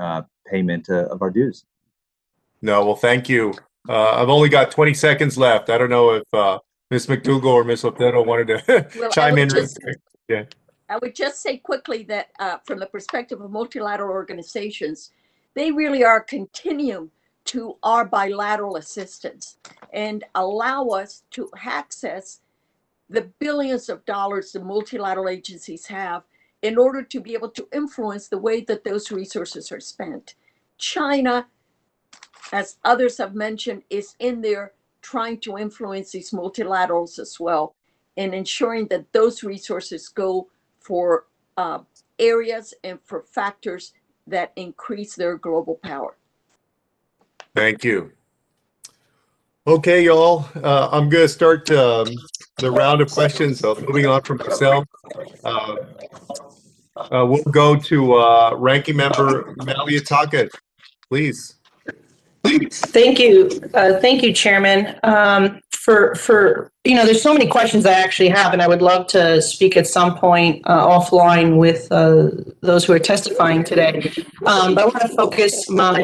payment of our dues. No, well, thank you. I've only got 20 seconds left. I don't know if Ms. McDougall or Ms. Otero wanted to chime in. Yeah. I would just say quickly that from the perspective of multilateral organizations, they really are a continuum to our bilateral assistance and allow us to access the billions of dollars the multilateral agencies have in order to be able to influence the way that those resources are spent. China, as others have mentioned, is in there trying to influence these multilaterals as well and ensuring that those resources go for areas and for factors that increase their global power. Thank you. Okay, y'all, I'm going to start the round of questions. Moving on from myself. We'll go to Ranking Member Maliataka, please. Thank you. Thank you, Chairman. There's so many questions I actually have, and I would love to speak at some point offline with those who are testifying today. But I want to focus my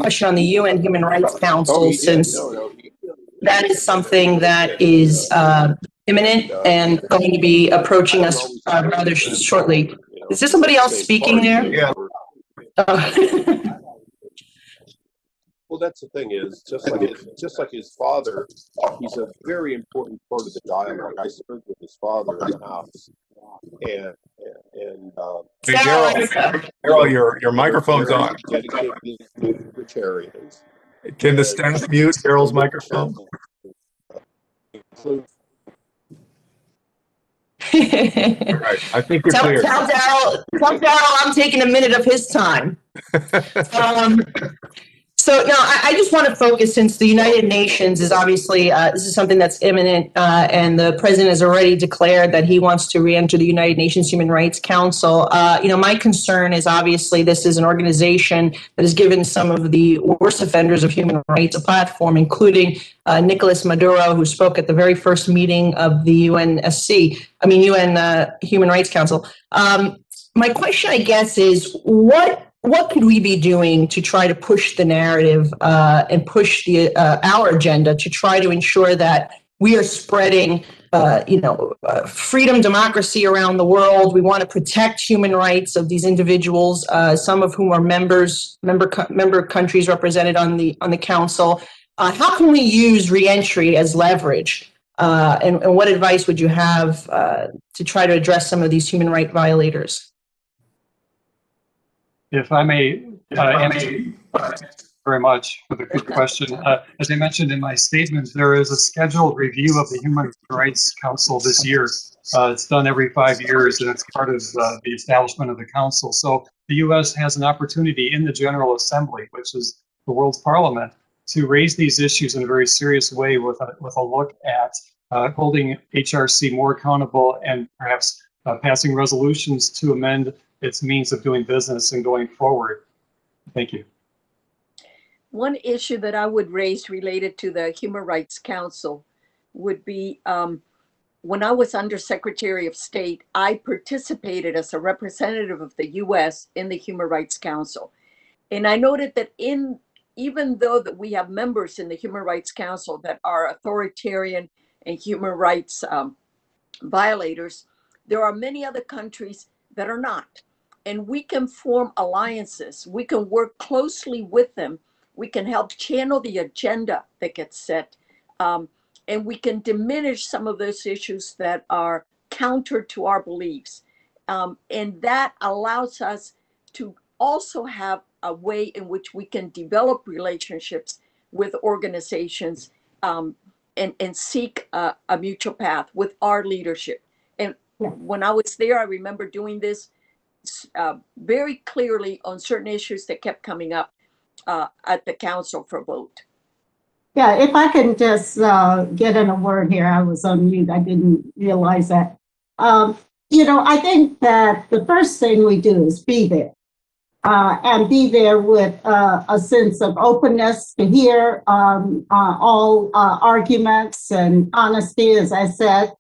question on the UN Human Rights Council, since that is something that is imminent and going to be approaching us rather shortly. Is there somebody else speaking there? Yeah. Well, that's the thing is, just like his father, he's a very important part of the dialogue. I served with his father in the House, and Daryl, your microphone's on. dedicated libertarians. Can the staff mute Daryl's microphone? Right. I think you're clear. Tell Daryl I'm taking a minute of his time. So, I just want to focus, since the United Nations is obviously, this is something that's imminent, and the president has already declared that he wants to re-enter the United Nations Human Rights Council. My concern is, obviously this is an organization that has given some of the worst offenders of human rights a platform, including Nicolas Maduro, who spoke at the very first meeting of the UN Human Rights Council. My question, I guess, is what could we be doing to try to push the narrative and push our agenda to try to ensure that we are spreading, freedom, democracy around the world? We want to protect human rights of these individuals, some of whom are member countries represented on the council. How can we use reentry as leverage? And what advice would you have to try to address some of these human rights violators? If I may answer very much for the good question. As I mentioned in my statement, there is a scheduled review of the Human Rights Council this year. It's done every 5 years, and it's part of the establishment of the council. So the U.S. has an opportunity in the General Assembly, which is the world's parliament, to raise these issues in a very serious way with a look at holding HRC more accountable and perhaps passing resolutions to amend its means of doing business and going forward. Thank you. One issue that I would raise related to the Human Rights Council would be when I was Under Secretary of State, I participated as a representative of the U.S. in the Human Rights Council. And I noted that even though that we have members in the Human Rights Council that are authoritarian and human rights violators, there are many other countries that are not. And we can form alliances. We can work closely with them. We can help channel the agenda that gets set. And we can diminish some of those issues that are counter to our beliefs. And that allows us to also have a way in which we can develop relationships with organizations and seek a mutual path with our leadership. And when I was there, I remember doing this very clearly on certain issues that kept coming up at the council for vote. Yeah, if I can just get in a word here, I was on mute, I didn't realize that. I think that the first thing we do is be there. And be there with a sense of openness to hear all arguments and honesty, as I said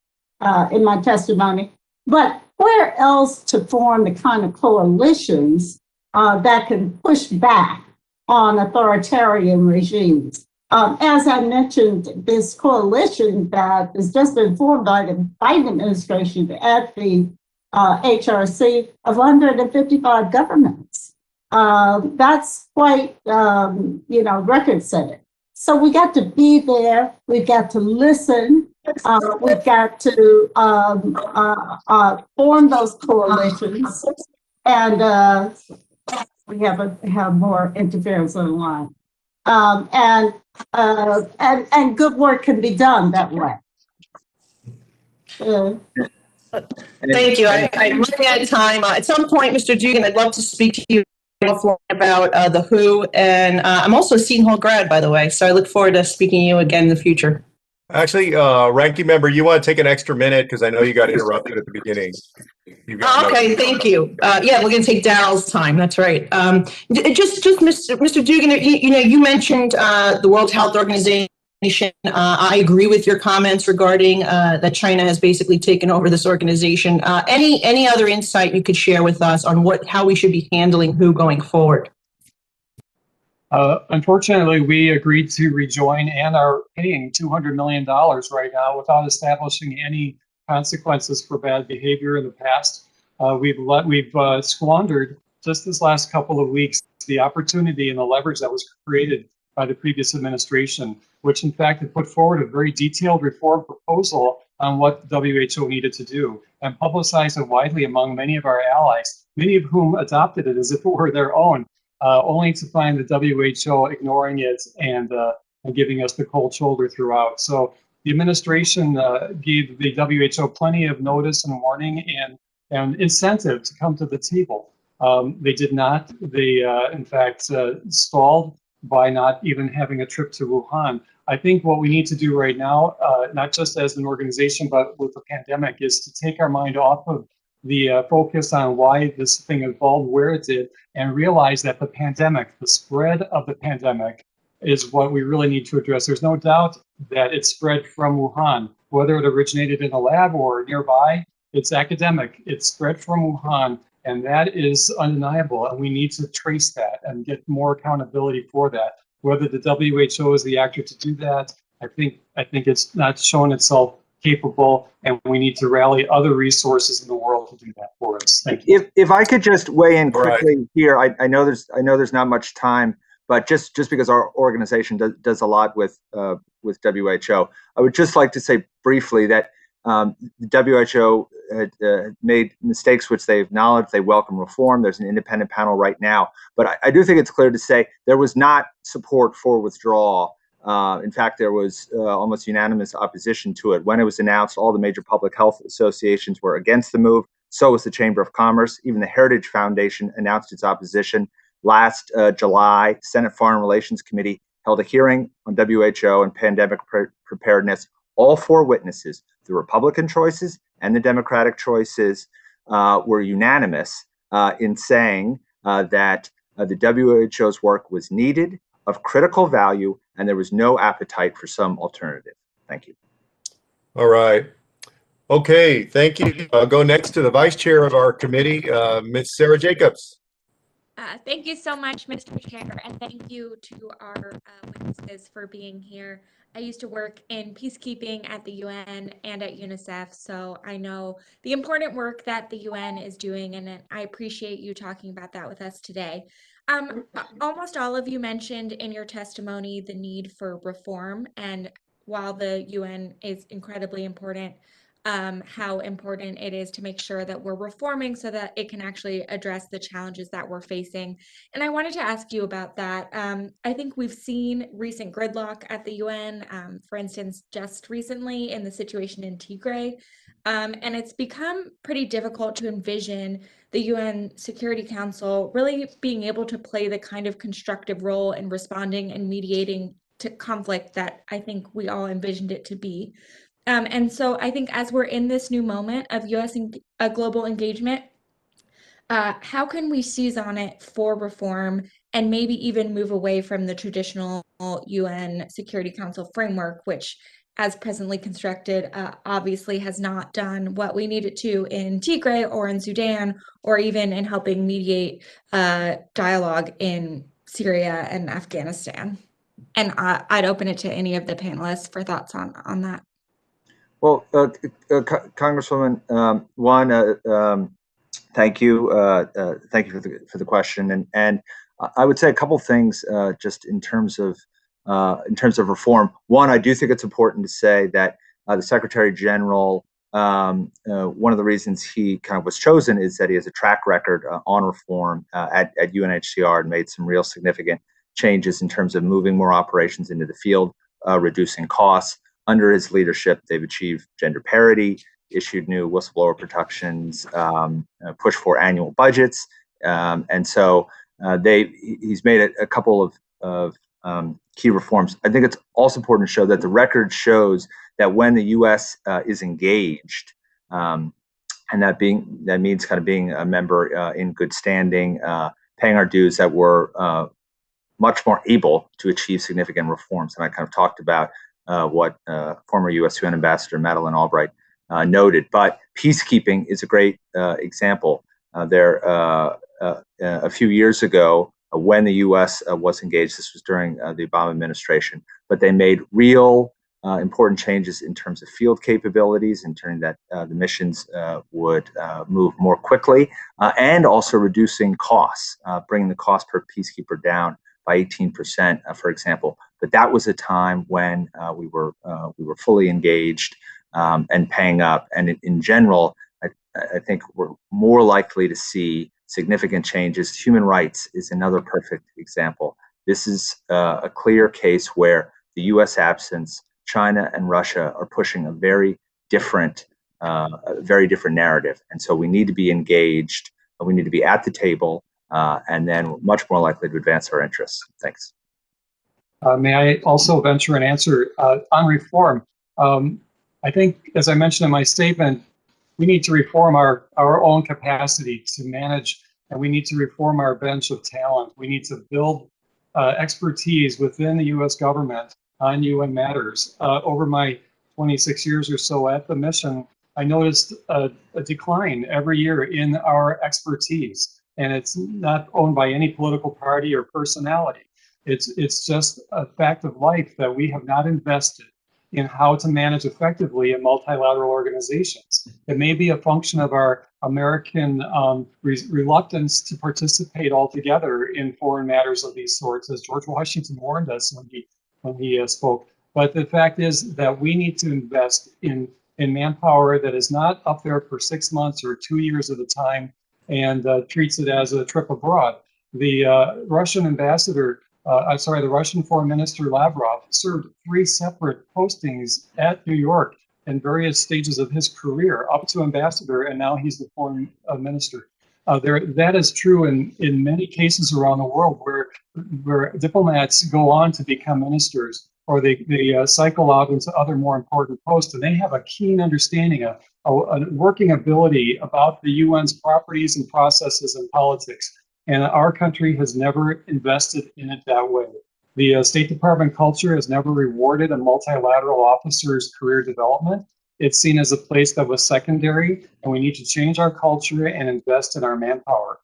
in my testimony. But where else to form the kind of coalitions that can push back on authoritarian regimes? As I mentioned, this coalition that has just been formed by the Biden administration at the HRC of 155 governments. That's quite, record setting. So we got to be there. We've got to listen. We've got to form those coalitions, and we have more interference on the line. And good work can be done that way. Thank you. I'm running out of time. At some point, Mr. Dugan, I'd love to speak to you about the WHO, and I'm also a Seton Hall grad, by the way, so I look forward to speaking to you again in the future. Actually, ranking member, you want to take an extra minute because I know you got interrupted at the beginning. Okay, thank you. Yeah, we're going to take Daryl's time. That's right. Just Mr. Dugan, you mentioned the World Health Organization. I agree with your comments regarding that China has basically taken over this organization. Any other insight you could share with us on how we should be handling WHO going forward? Unfortunately, we agreed to rejoin and are paying $200 million right now without establishing any consequences for bad behavior in the past. We've squandered just this last couple of weeks the opportunity and the leverage that was created by the previous administration, which in fact had put forward a very detailed reform proposal on what the WHO needed to do and publicized it widely among many of our allies, many of whom adopted it as if it were their own. Only to find the WHO ignoring it and giving us the cold shoulder throughout. So the administration gave the WHO plenty of notice and warning and incentive to come to the table. They did not. They, in fact, stalled by not even having a trip to Wuhan. I think what we need to do right now, not just as an organization, but with the pandemic, is to take our mind off of the focus on why this thing evolved where it did, and realize that the pandemic, the spread of the pandemic, is what we really need to address. There's no doubt that it spread from Wuhan, whether it originated in a lab or nearby. It's academic. It spread from Wuhan, and that is undeniable. And we need to trace that and get more accountability for that. Whether the WHO is the actor to do that, I think it's not shown itself capable, and we need to rally other resources in the world to do that for us. Thank you. If I could just weigh in quickly here, I know there's not much time, but just because our organization does a lot with WHO, I would just like to say briefly that the WHO had made mistakes which they acknowledged. They welcome reform. There's an independent panel right now, but I do think it's clear to say there was not support for withdrawal. In fact, there was almost unanimous opposition to it. When it was announced, all the major public health associations were against the move. So was the Chamber of Commerce. Even the Heritage Foundation announced its opposition. Last July, Senate Foreign Relations Committee held a hearing on WHO and pandemic preparedness. All four witnesses, the Republican choices and the Democratic choices, were unanimous in saying that the WHO's work was needed, of critical value, and there was no appetite for some alternative. Thank you. All right. Okay, thank you. I'll go next to the vice chair of our committee, Ms. Sarah Jacobs. Thank you so much, Mr. Chair, and thank you to our witnesses for being here. I used to work in peacekeeping at the UN and at UNICEF, so I know the important work that the UN is doing, and I appreciate you talking about that with us today. Almost all of you mentioned in your testimony the need for reform, and while the UN is incredibly important, how important it is to make sure that we're reforming so that it can actually address the challenges that we're facing. And I wanted to ask you about that. I think we've seen recent gridlock at the UN, for instance, just recently in the situation in Tigray. And it's become pretty difficult to envision the UN Security Council really being able to play the kind of constructive role in responding and mediating to conflict that I think we all envisioned it to be. And so I think as we're in this new moment of U.S. global engagement, how can we seize on it for reform and maybe even move away from the traditional UN Security Council framework, which, as presently constructed, obviously has not done what we need it to in Tigray or in Sudan, or even in helping mediate dialogue in Syria and Afghanistan. And I'd open it to any of the panelists for thoughts on that. Well, Congresswoman, thank you. Thank you for the question. And I would say a couple things just in terms of reform. One, I do think it's important to say that the Secretary General, one of the reasons he kind of was chosen is that he has a track record on reform at UNHCR and made some real significant changes in terms of moving more operations into the field, reducing costs. Under his leadership, they've achieved gender parity, issued new whistleblower protections, pushed for annual budgets. And so he's made a couple of key reforms. I think it's also important to show that the record shows that when the U.S. Is engaged, and that means kind of being a member in good standing, paying our dues, that we're much more able to achieve significant reforms. And I kind of talked about what former U.S. UN Ambassador Madeleine Albright noted. But peacekeeping is a great example. A few years ago, when the U.S. Was engaged, this was during the Obama administration, but they made real important changes in terms of field capabilities, in turning that the missions would move more quickly, and also reducing costs, bringing the cost per peacekeeper down by 18%, for example. But that was a time when we were fully engaged and paying up. And in general, I think we're more likely to see significant changes. Human rights is another perfect example. This is a clear case where the U.S. absence, China and Russia are pushing a very different narrative. And so we need to be engaged. We need to be at the table, and then much more likely to advance our interests. Thanks. May I also venture an answer on reform? I think, as I mentioned in my statement, we need to reform our own capacity to manage, and we need to reform our bench of talent. We need to build expertise within the U.S. government on UN matters. Over my 26 years or so at the mission, I noticed a decline every year in our expertise, and it's not owned by any political party or personality. It's just a fact of life that we have not invested in how to manage effectively in multilateral organizations. It may be a function of our American reluctance to participate altogether in foreign matters of these sorts, as George Washington warned us when he spoke. But the fact is that we need to invest in manpower that is not up there for 6 months or 2 years at a time and treats it as a trip abroad. The Russian Foreign Minister Lavrov served 3 separate postings at New York in various stages of his career, up to ambassador, and now he's the foreign minister. That is true in many cases around the world where diplomats go on to become ministers, or they cycle out into other more important posts, and they have a keen understanding, a working ability about the UN's properties and processes and politics. And our country has never invested in it that way. The State Department culture has never rewarded a multilateral officer's career development. It's seen as a place that was secondary, and we need to change our culture and invest in our manpower.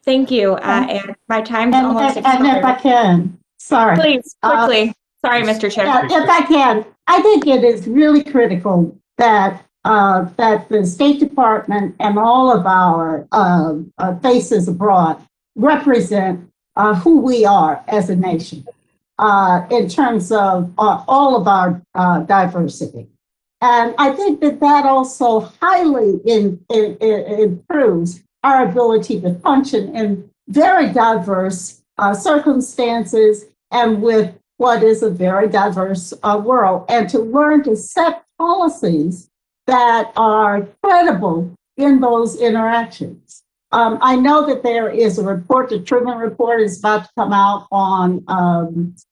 Thank you. And my time's almost expired. And if I can, sorry. Please, quickly. Sorry, Mr. Chair. If I can, I think it is really critical that the State Department and all of our faces abroad represent who we are as a nation in terms of all of our diversity. And I think that also highly improves our ability to function in very diverse circumstances and with what is a very diverse world, and to learn to set policies that are credible in those interactions. I know that there is a report, the Truman Report is about to come out on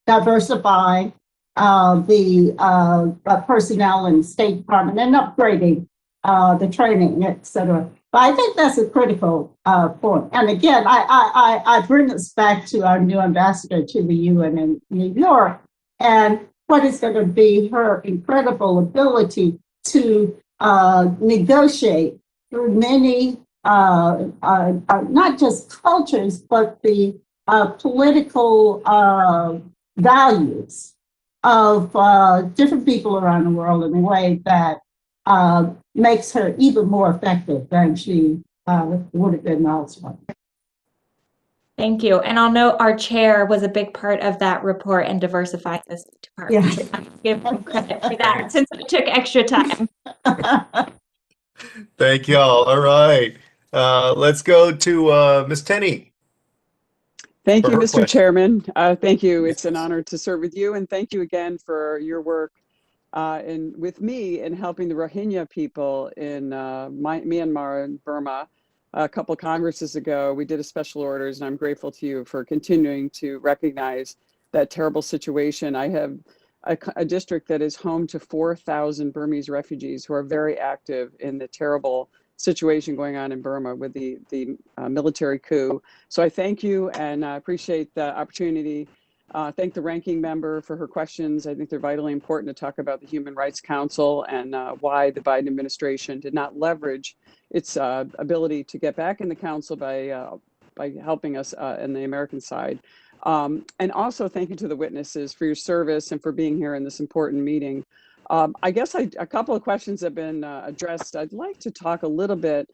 diversifying the personnel in the State Department and upgrading the training, et cetera. But I think that's a critical point. And again, I bring us back to our new ambassador to the UN in New York, and what is going to be her incredible ability to negotiate through many, not just cultures, but the political values of different people around the world in a way that makes her even more effective than she would have been elsewhere. Thank you. And I'll note our chair was a big part of that report and diversifying this department. Yeah. I'll give him credit for that since it took extra time. Thank y'all. All right. Let's go to Ms. Tenney. Thank you, her Mr. question. Chairman. Thank you. It's an honor to serve with you, and thank you again for your work with me in helping the Rohingya people in Myanmar and Burma a couple Congresses ago, we did a special orders, and I'm grateful to you for continuing to recognize that terrible situation. I have a district that is home to 4,000 Burmese refugees who are very active in the terrible situation going on in Burma with the military coup. So I thank you, and I appreciate the opportunity. Thank the ranking member for her questions. I think they're vitally important to talk about the Human Rights Council and why the Biden administration did not leverage its ability to get back in the council by helping us in the American side. And also thank you to the witnesses for your service and for being here in this important meeting. I guess a couple of questions have been addressed. I'd like to talk a little bit,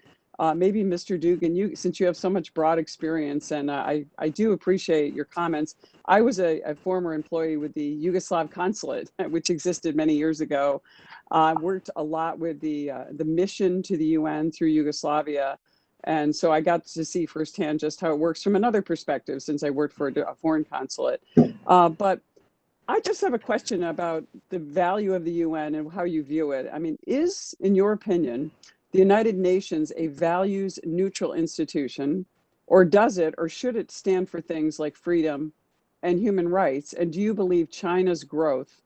maybe Mr. Dugan, since you have so much broad experience, and I do appreciate your comments. I was a former employee with the Yugoslav consulate, which existed many years ago. I worked a lot with the mission to the UN through Yugoslavia. And so I got to see firsthand just how it works from another perspective, since I worked for a foreign consulate. But I just have a question about the value of the UN and how you view it. I mean, is, in your opinion, the United Nations a values neutral institution, or does it, or should it stand for things like freedom and human rights? And do you believe China's growth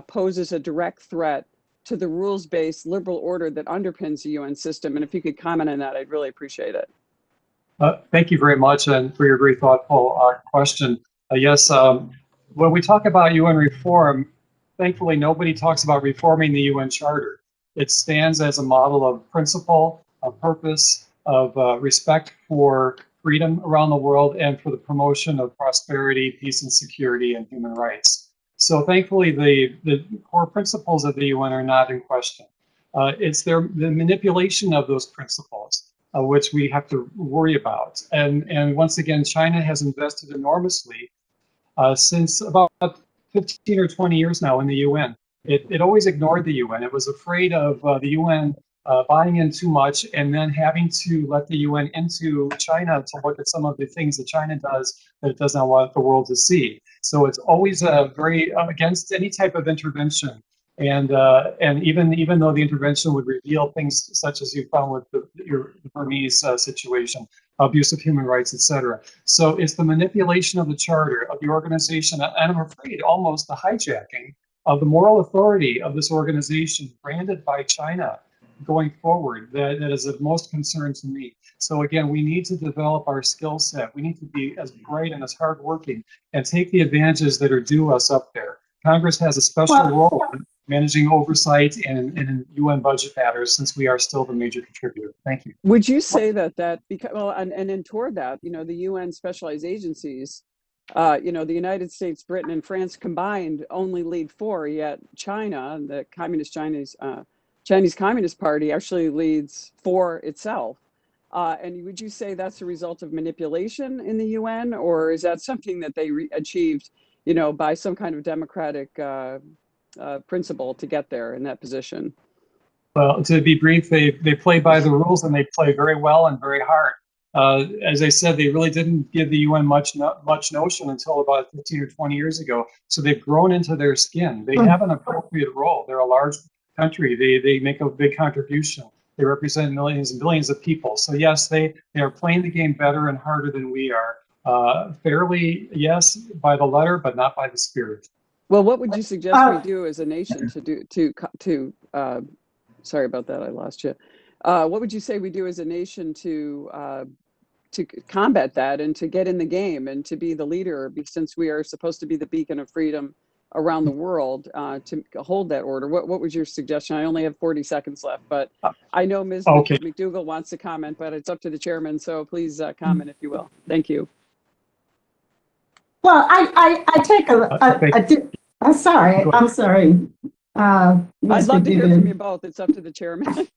poses a direct threat to the rules-based liberal order that underpins the UN system? And if you could comment on that, I'd really appreciate it. Thank you very much, and for your very thoughtful question. Yes, when we talk about UN reform, thankfully nobody talks about reforming the UN Charter. It stands as a model of principle, of purpose, of respect for freedom around the world, and for the promotion of prosperity, peace and security, and human rights. So thankfully, the core principles of the UN are not in question. It's the manipulation of those principles, which we have to worry about. And once again, China has invested enormously since about 15 or 20 years now in the UN. It always ignored the UN. It was afraid of the UN buying in too much and then having to let the UN into China to look at some of the things that China does that it does not want the world to see. So it's always very against any type of intervention. And even though the intervention would reveal things such as you found with the Burmese situation, abuse of human rights, etc. So it's the manipulation of the charter, of the organization, and I'm afraid almost the hijacking of the moral authority of this organization branded by China going forward that is of most concern to me. So again, we need to develop our skill set. We need to be as bright and as hardworking and take the advantages that are due us up there. Congress has a special role in managing oversight and in UN budget matters, since we are still the major contributor. Thank you. Would you say that because, well, and toward that, the UN specialized agencies, the United States, Britain, and France combined only lead 4, yet China, the Chinese Communist Party, actually leads 4 itself. And would you say that's a result of manipulation in the UN, or is that something that they achieved, by some kind of democratic principle to get there in that position? Well, to be brief, they play by the rules, and they play very well and very hard. As I said, they really didn't give the UN much notion until about 15 or 20 years ago. So they've grown into their skin. They have an appropriate role. They're a large country. They make a big contribution. They represent millions and billions of people. So yes, they are playing the game better and harder than we are. Fairly, yes, by the letter, but not by the spirit. Well, what would you suggest we do as a nation to sorry about that, I lost you. What would you say we do as a nation to combat that and to get in the game and to be the leader, since we are supposed to be the beacon of freedom around the world, to hold that order? What was your suggestion? I only have 40 seconds left, but I know Ms. McDougall wants to comment, but it's up to the chairman. So please comment if you will. Thank you. Well, I take I'm sorry. I'd love to hear from you both. It's up to the chairman.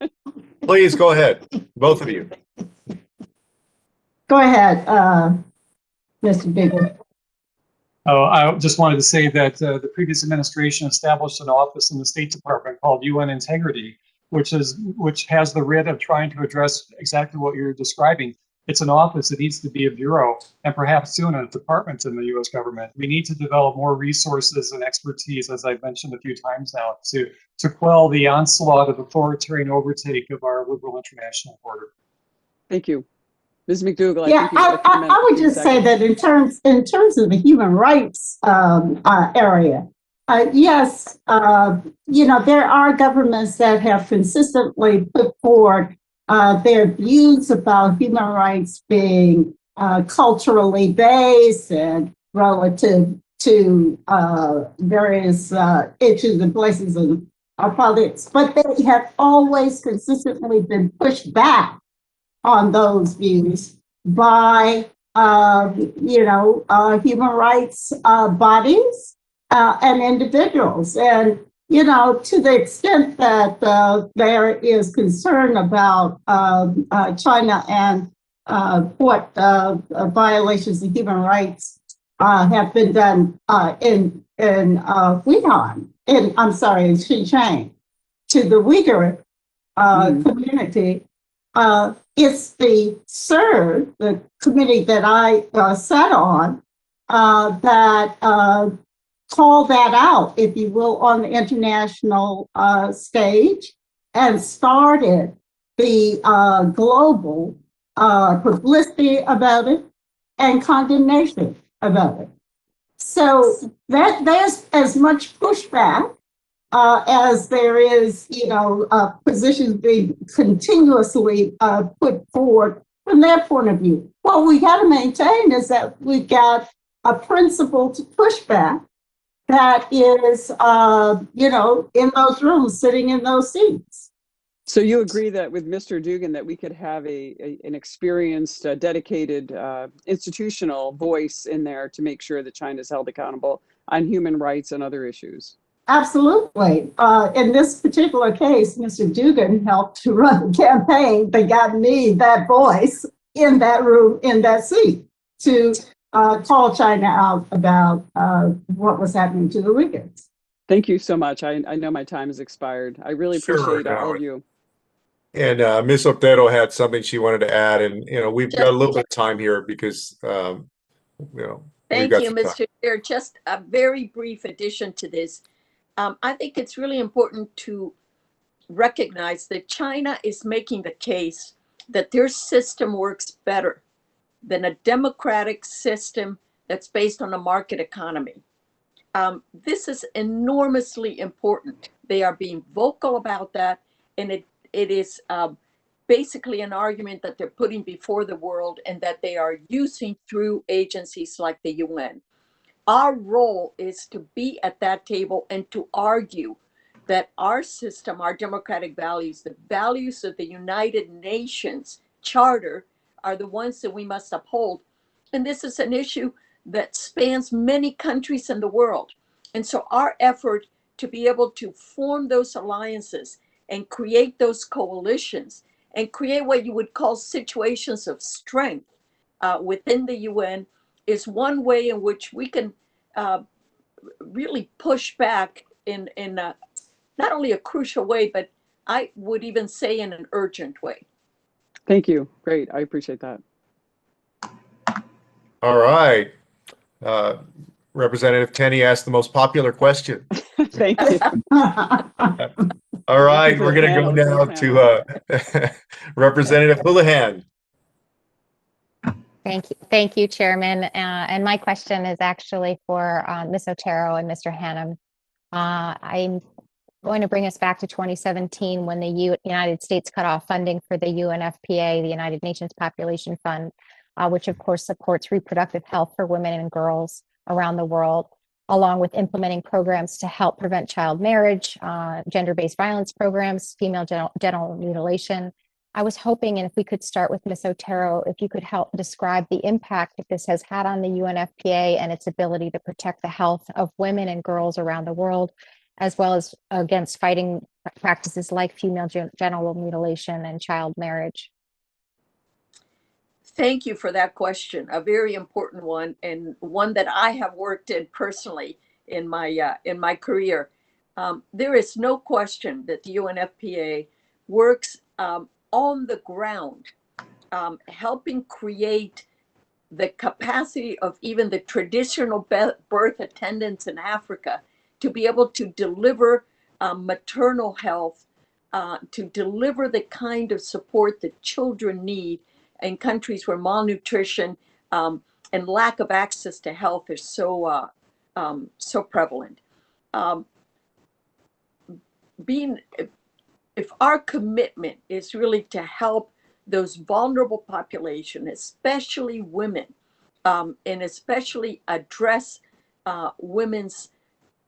Please go ahead, both of you. Go ahead, Mr. Dugan. Oh, I just wanted to say that the previous administration established an office in the State Department called UN Integrity, which has the writ of trying to address exactly what you're describing. It's an office. It needs to be a bureau, and perhaps soon a department in the U.S. government. We need to develop more resources and expertise, as I've mentioned a few times now, to quell the onslaught of authoritarian overtake of our liberal international order. Thank you. Ms. McDougall, I Yeah, think you've got a few minutes. I would just say that in terms of the human rights area, yes, there are governments that have consistently put forward their views about human rights being culturally based and relative to various issues and places in our politics, but they have always consistently been pushed back on those views by human rights bodies and individuals. And to the extent that there is concern about China and what violations of human rights have been done in Wuhan, in Xinjiang, to the Uyghur community. It's the CERD, the committee that I sat on, that called that out, if you will, on the international stage and started the global publicity about it and condemnation about it. So there's as much pushback as there is, positions being continuously put forward from their point of view. What we got to maintain is that we've got a principle to push back that is, in those rooms, sitting in those seats. So you agree that with Mr. Dugan that we could have an experienced, dedicated institutional voice in there to make sure that China is held accountable on human rights and other issues? Absolutely. In this particular case, Mr. Dugan helped to run the campaign that got me that voice in that room, in that seat, to call China out about what was happening to the Uyghurs. Thank you so much. I know my time has expired. I really appreciate all of you. And Ms. Otero had something she wanted to add, and we've got a little bit of time here because Thank we've got you, some time. Mr. Chair. Just a very brief addition to this. I think it's really important to recognize that China is making the case that their system works better than a democratic system that's based on a market economy. This is enormously important. They are being vocal about that, and it is basically an argument that they're putting before the world and that they are using through agencies like the UN. Our role is to be at that table and to argue that our system, our democratic values, the values of the United Nations Charter are the ones that we must uphold. And this is an issue that spans many countries in the world. And so our effort to be able to form those alliances and create those coalitions and create what you would call situations of strength within the UN is one way in which we can really push back in not only a crucial way, but I would even say in an urgent way. Thank you. Great. I appreciate that. All right. Representative Tenney asked the most popular question. Thank you. All right, we're going to go now to Representative Houlihan. Thank you, Chairman. And my question is actually for Ms. Otero and Mr. Hannum. I'm going to bring us back to 2017 when the United States cut off funding for the UNFPA, the United Nations Population Fund, which of course supports reproductive health for women and girls around the world, along with implementing programs to help prevent child marriage, gender-based violence programs, female genital mutilation. I was hoping, and if we could start with Ms. Otero, if you could help describe the impact that this has had on the UNFPA and its ability to protect the health of women and girls around the world, as well as against fighting practices like female genital mutilation and child marriage. Thank you for that question, a very important one, and one that I have worked in personally in my career. There is no question that the UNFPA works on the ground, helping create the capacity of even the traditional birth attendants in Africa to be able to deliver maternal health, to deliver the kind of support that children need, in countries where malnutrition and lack of access to health is so prevalent. If our commitment is really to help those vulnerable population, especially women, and especially address women's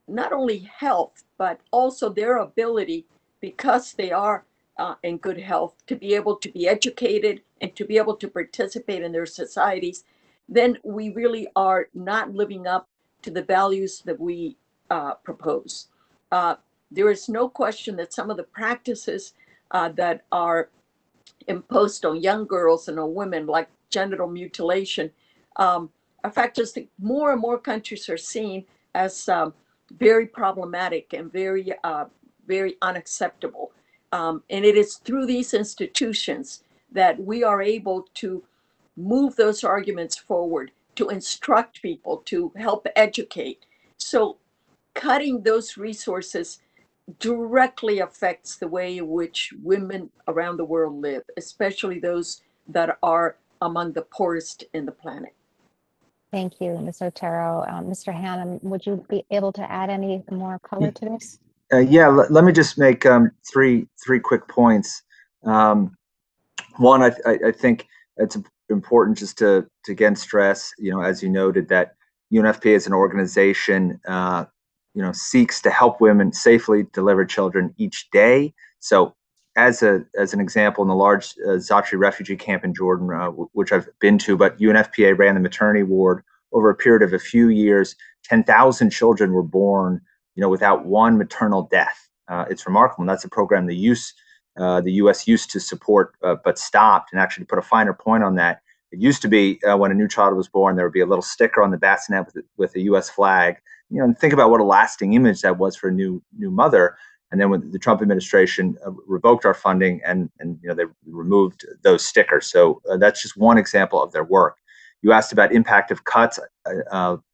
not only health, but also their ability, because they are in good health, to be able to be educated and to be able to participate in their societies, then we really are not living up to the values that we propose. There is no question that some of the practices that are imposed on young girls and on women, like genital mutilation, are factors that more and more countries are seeing as very problematic and very unacceptable. And it is through these institutions that we are able to move those arguments forward, to instruct people, to help educate. So cutting those resources directly affects the way in which women around the world live, especially those that are among the poorest in the planet. Thank you, Ms. Otero. Mr. Hannum, would you be able to add any more color to this? Yeah, let me just make three quick points. One, I think it's important just to again stress, as you noted, that UNFPA as an organization, seeks to help women safely deliver children each day. So, as an example, in the large Za'atari refugee camp in Jordan, which I've been to, but UNFPA ran the maternity ward over a period of a few years. 10,000 children were born, without one maternal death. It's remarkable. And that's a program the U.S. used to support, but stopped. And actually, to put a finer point on that, it used to be when a new child was born, there would be a little sticker on the bassinet with a U.S. flag. And think about what a lasting image that was for a new mother. And then when the Trump administration revoked our funding and they removed those stickers. So that's just one example of their work. You asked about impact of cuts.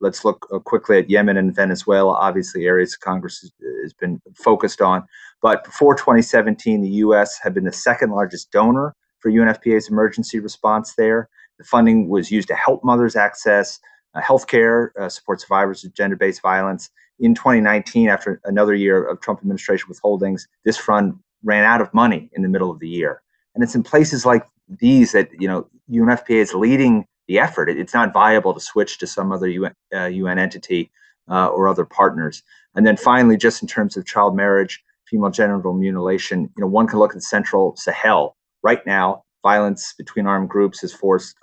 Let's look quickly at Yemen and Venezuela, obviously areas Congress has been focused on. But before 2017, the U.S. had been the second largest donor for UNFPA's emergency response there. The funding was used to help mothers access healthcare, support survivors of gender-based violence. In 2019, after another year of Trump administration withholdings, this fund ran out of money in the middle of the year. And it's in places like these that UNFPA is leading the effort. It's not viable to switch to some other UN entity or other partners. And then finally, just in terms of child marriage, female genital mutilation, one can look at the Central Sahel. Right now, violence between armed groups has forced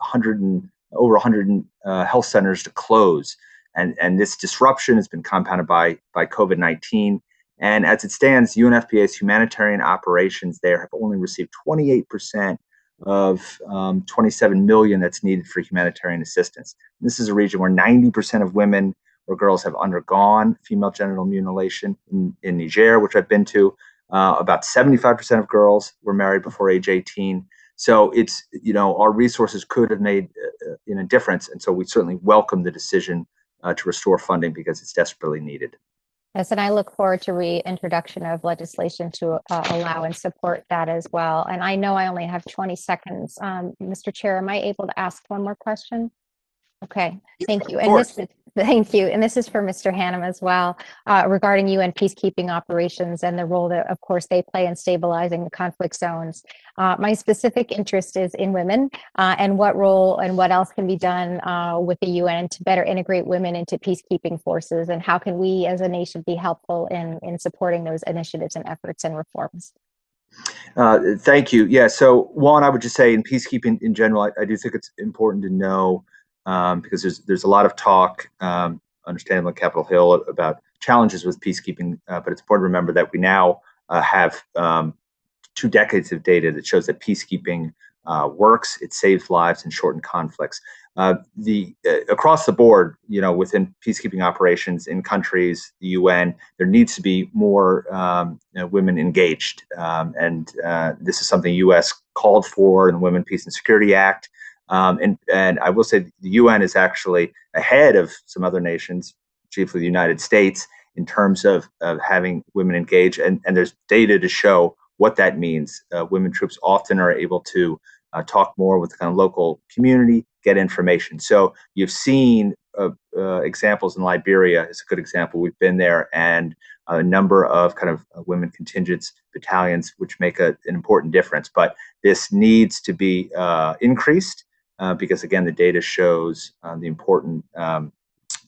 over 100 health centers to close. And this disruption has been compounded by COVID-19. And as it stands, UNFPA's humanitarian operations there have only received 28% of 27 million that's needed for humanitarian assistance. And this is a region where 90% of women or girls have undergone female genital mutilation. In Niger, which I've been to, about 75% of girls were married before age 18. So it's, our resources could have made a difference. And so we certainly welcome the decision to restore funding because it's desperately needed. Yes, and I look forward to reintroduction of legislation to allow and support that as well. And I know I only have 20 seconds. Mr. Chair, am I able to ask one more question? Okay, thank you. And thank you. And this is for Mr. Hannum as well, regarding UN peacekeeping operations and the role that, of course, they play in stabilizing the conflict zones. My specific interest is in women and what role and what else can be done with the UN to better integrate women into peacekeeping forces, and how can we as a nation be helpful in supporting those initiatives and efforts and reforms? Thank you. Yeah, so one, I would just say in peacekeeping in general, I do think it's important to know because there's a lot of talk, understandably on Capitol Hill, about challenges with peacekeeping, but it's important to remember that we now have 2 decades of data that shows that peacekeeping works, it saves lives and shortens conflicts. Across the board, within peacekeeping operations in countries, the UN, there needs to be more women engaged, and this is something U.S. called for in the Women, Peace, and Security Act. And I will say the UN is actually ahead of some other nations, chiefly the United States, in terms of having women engage. And there's data to show what that means. Women troops often are able to talk more with the kind of local community, get information. So you've seen examples in Liberia is a good example. We've been there, and a number of kind of women contingents, battalions, which make an important difference. But this needs to be increased because, again, the data shows the important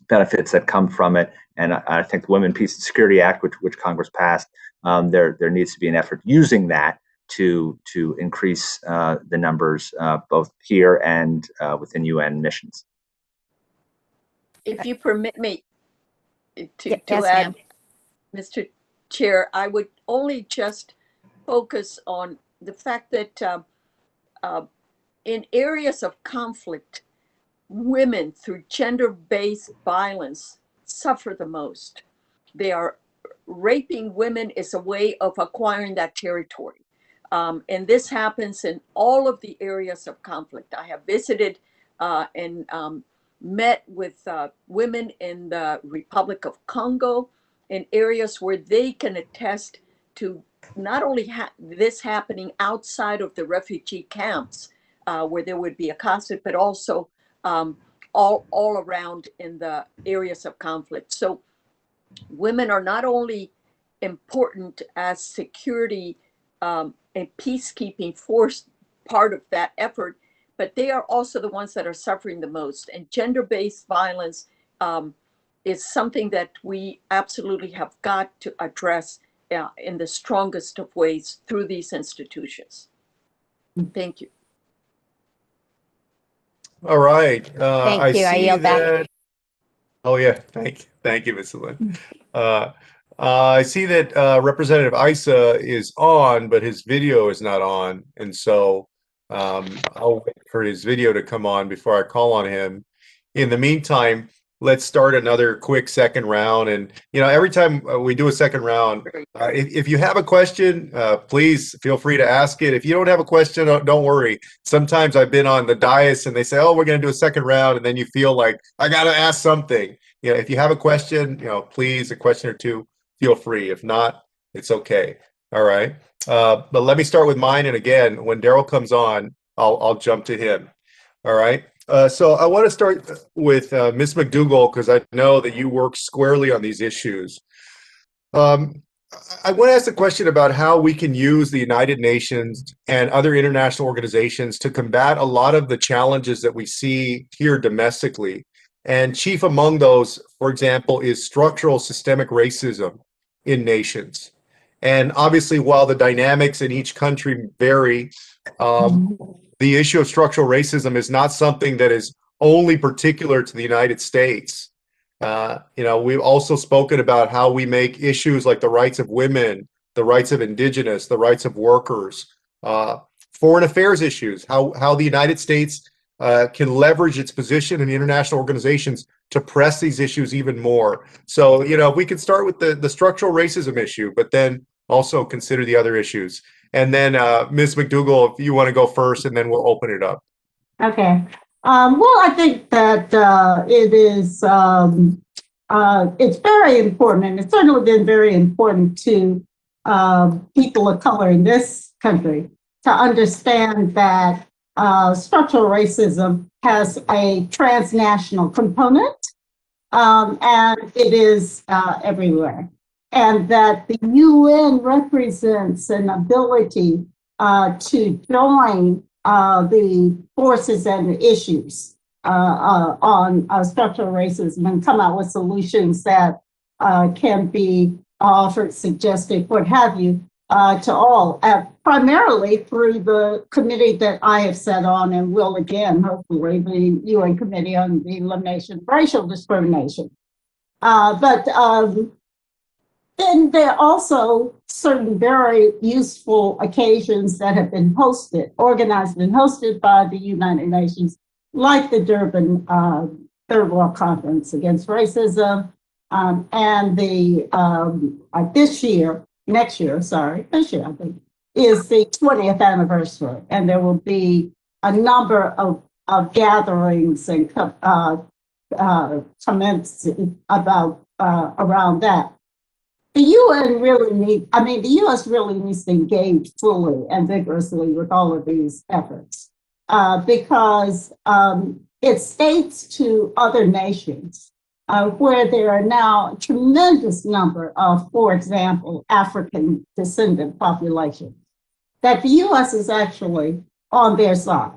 benefits that come from it. And I think the Women, Peace and Security Act, which Congress passed, there needs to be an effort using that to increase the numbers both here and within UN missions. If you permit me to Yes, add, ma'am. Mr. Chair, I would only just focus on the fact that in areas of conflict, women through gender-based violence suffer the most. They are raping women is a way of acquiring that territory. And this happens in all of the areas of conflict. I have visited and met with women in the Republic of Congo in areas where they can attest to not only this happening outside of the refugee camps where there would be accosted, but also all around in the areas of conflict. So women are not only important as security and peacekeeping force part of that effort, but they are also the ones that are suffering the most. And gender-based violence is something that we absolutely have got to address in the strongest of ways through these institutions. Thank you. All right. Thank you. I see yield back. that. Oh yeah, thank you, Ms. Lynn. I see that Representative Issa is on, but his video is not on, and so I'll wait for his video to come on before I call on him. In the meantime, let's start another quick second round. And every time we do a second round, if you have a question, please feel free to ask it. If you don't have a question, don't worry. Sometimes I've been on the dais and they say, "Oh, we're going to do a second round," and then you feel like I got to ask something. If you have a question, please, a question or two, feel free. If not, it's okay. All right. But let me start with mine. And again, when Daryl comes on, I'll jump to him. All right. So I want to start with Ms. McDougall, because I know that you work squarely on these issues. I want to ask a question about how we can use the United Nations and other international organizations to combat a lot of the challenges that we see here domestically. And chief among those, for example, is structural systemic racism in nations. And obviously, while the dynamics in each country vary, the issue of structural racism is not something that is only particular to the United States. We've also spoken about how we make issues like the rights of women, the rights of indigenous, the rights of workers, foreign affairs issues, how the United States can leverage its position in international organizations to press these issues even more. So, if we could start with the structural racism issue, but then also consider the other issues. And then Ms. McDougall, if you want to go first, and then we'll open it up. Okay. Well, I think that it is, it's very important, and it's certainly been very important to people of color in this country to understand that structural racism has a transnational component, and it is everywhere. And that the UN represents an ability to join the forces and the issues on structural racism and come out with solutions that can be offered, suggested, what have you, to all, primarily through the committee that I have sat on and will again, hopefully, the UN Committee on the Elimination of Racial Discrimination. Then there are also certain very useful occasions that have been organized and hosted by the United Nations, like the Durban Third World Conference Against Racism, and the this year, I think, is the 20th anniversary, and there will be a number of gatherings and comments about around that. The UN the U.S. really needs to engage fully and vigorously with all of these efforts. because it states to other nations where there are now a tremendous number of, for example, African descendant populations, that the U.S. is actually on their side.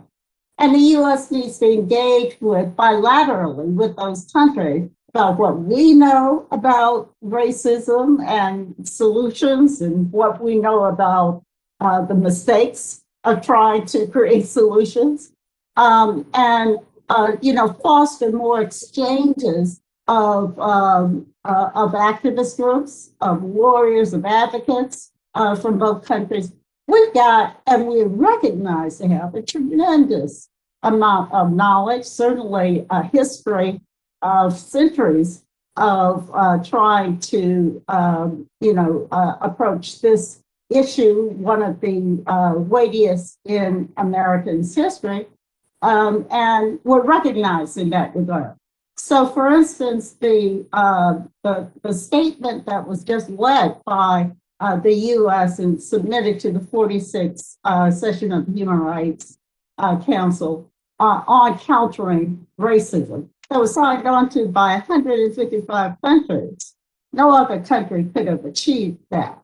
And the U.S. needs to engage with bilaterally with those countries about what we know about racism and solutions, and what we know about the mistakes of trying to create solutions, and foster more exchanges of activist groups, of warriors, of advocates from both countries. We've got, and we recognize to have a tremendous amount of knowledge, certainly a history of centuries of trying to, approach this issue, one of the weightiest in Americans' history, and we're recognized in that regard. So, for instance, the statement that was just led by the U.S. and submitted to the 46th session of the Human Rights Council on countering racism, that was signed on to by 155 countries. No other country could have achieved that.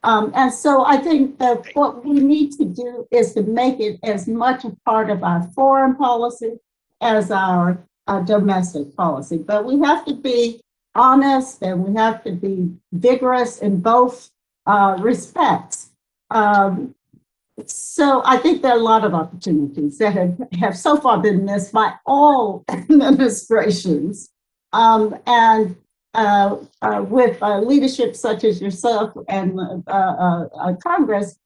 And so I think that what we need to do is to make it as much a part of our foreign policy as our domestic policy. But we have to be honest, and we have to be vigorous in both respects. So I think there are a lot of opportunities that have so far been missed by all administrations. And with leadership such as yourself and Congress,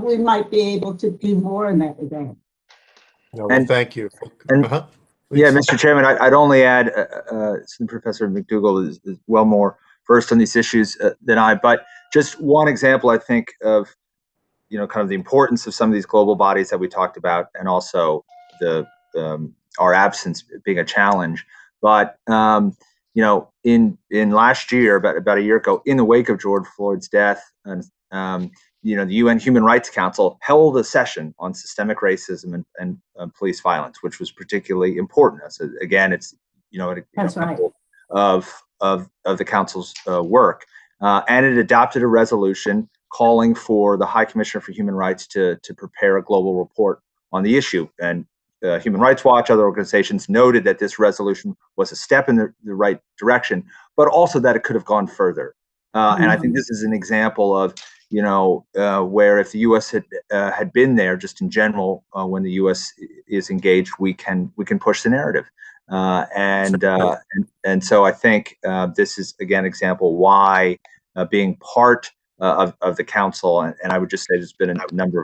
we might be able to do more in that regard. No, well, thank you. And yeah, Mr. Chairman, I'd only add, Professor McDougall is well more versed on these issues than I, but just one example, I think, of kind of the importance of some of these global bodies that we talked about, and also our absence being a challenge. But in last year, about a year ago, in the wake of George Floyd's death, and the UN Human Rights Council held a session on systemic racism and police violence, which was particularly important. So again, it's That's right. of the council's work, and it adopted a resolution calling for the High Commissioner for Human Rights to prepare a global report on the issue. And Human Rights Watch, other organizations noted that this resolution was a step in the right direction, but also that it could have gone further. And I think this is an example of, where if the U.S. had been there, just in general, when the U.S. is engaged, we can push the narrative. And so I think this is, again, example why being part of the council, and I would just say there's been a number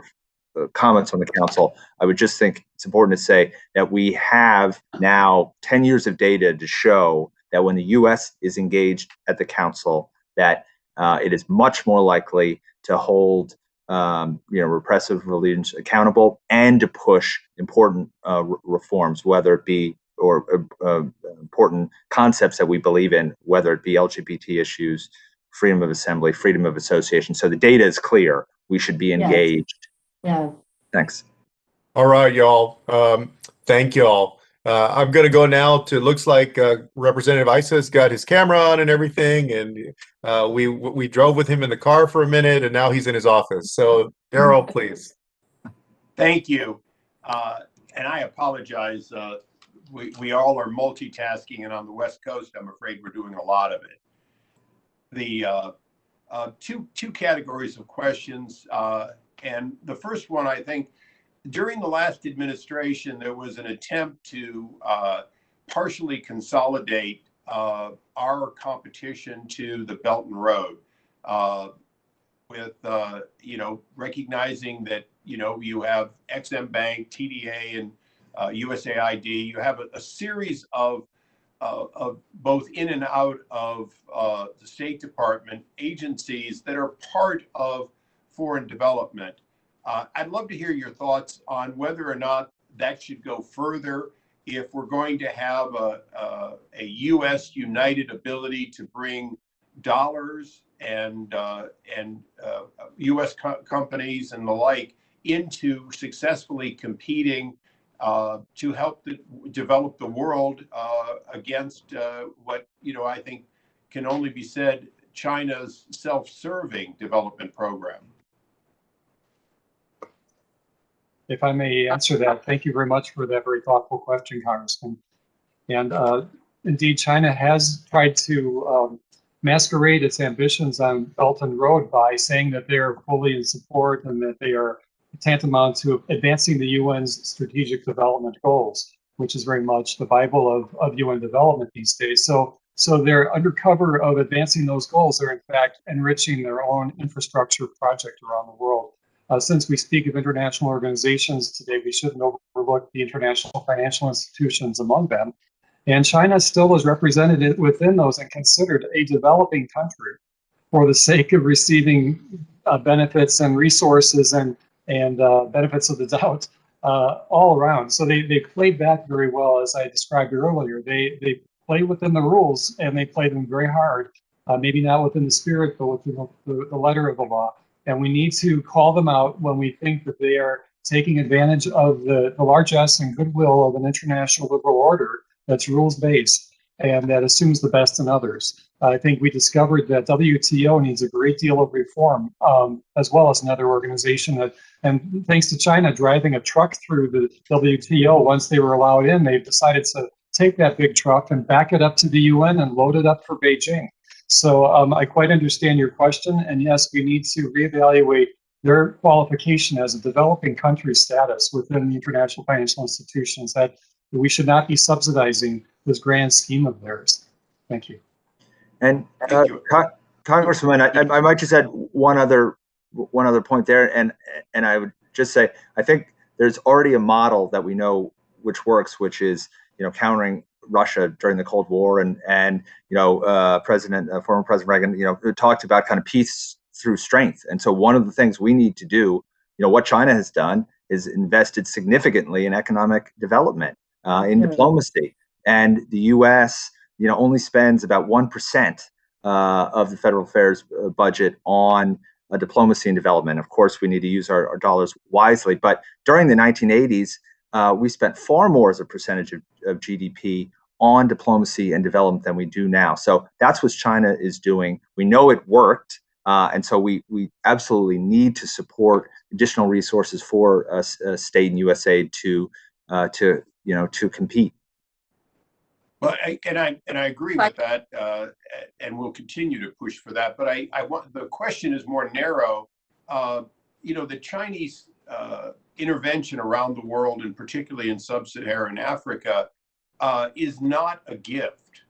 of comments on the council. I would just think it's important to say that we have now 10 years of data to show that when the U.S. is engaged at the council, that it is much more likely to hold repressive leaders accountable and to push important reforms, whether it be important concepts that we believe in, whether it be LGBT issues, freedom of assembly, freedom of association. So the data is clear. We should be engaged. Yeah. Thanks. All right, y'all. Thank y'all. I'm going to go now to, looks like Representative Isa's got his camera on and everything. And we drove with him in the car for a minute, and now he's in his office. So Darryl, please. Thank you. And I apologize. We all are multitasking, and on the West Coast, I'm afraid we're doing a lot of it. The two categories of questions. And the first one, I think, during the last administration, there was an attempt to partially consolidate our competition to the Belt and Road, with recognizing that you have XM Bank, TDA, and USAID. You have a series of both in and out of the State Department agencies that are part of foreign development. I'd love to hear your thoughts on whether or not that should go further, if we're going to have a U.S. united ability to bring dollars and U.S. companies and the like into successfully competing to help develop the world against what, I think can only be said China's self-serving development program. If I may answer that, thank you very much for that very thoughtful question, Congressman. And indeed, China has tried to masquerade its ambitions on Belt and Road by saying that they are fully in support and that they are tantamount to advancing the UN's strategic development goals, which is very much the Bible of UN development these days. So they're under cover of advancing those goals. They're in fact enriching their own infrastructure project around the world. Since we speak of international organizations today, we shouldn't overlook the international financial institutions among them. And China still is represented within those and considered a developing country for the sake of receiving benefits and resources and benefits of the doubt all around. So they played that very well, as I described earlier. They play within the rules and they play them very hard, maybe not within the spirit, but within the letter of the law. And we need to call them out when we think that they are taking advantage of the largesse and goodwill of an international liberal order that's rules-based and that assumes the best in others. I think we discovered that WTO needs a great deal of reform, as well as another organization and thanks to China driving a truck through the WTO, once they were allowed in, they've decided to take that big truck and back it up to the UN and load it up for Beijing. So I quite understand your question, and yes, we need to reevaluate their qualification as a developing country status within the international financial institutions, that we should not be subsidizing this grand scheme of theirs. Thank you. And Congressman, I might just add one other point there, and I would just say I think there's already a model that we know which works, which is countering Russia during the Cold War, and former President Reagan talked about kind of peace through strength. And so one of the things we need to do, what China has done is invested significantly in economic development, in diplomacy, and the U.S. Only spends about 1% of the federal affairs budget on diplomacy and development. Of course, we need to use our dollars wisely, but during the 1980s, we spent far more as a percentage of GDP on diplomacy and development than we do now. So that's what China is doing. We know it worked, and so we absolutely need to support additional resources for state and USAID to compete. Well, I agree with that, and we'll continue to push for that. But I want, the question is more narrow. The Chinese intervention around the world, and particularly in sub-Saharan Africa, is not a gift.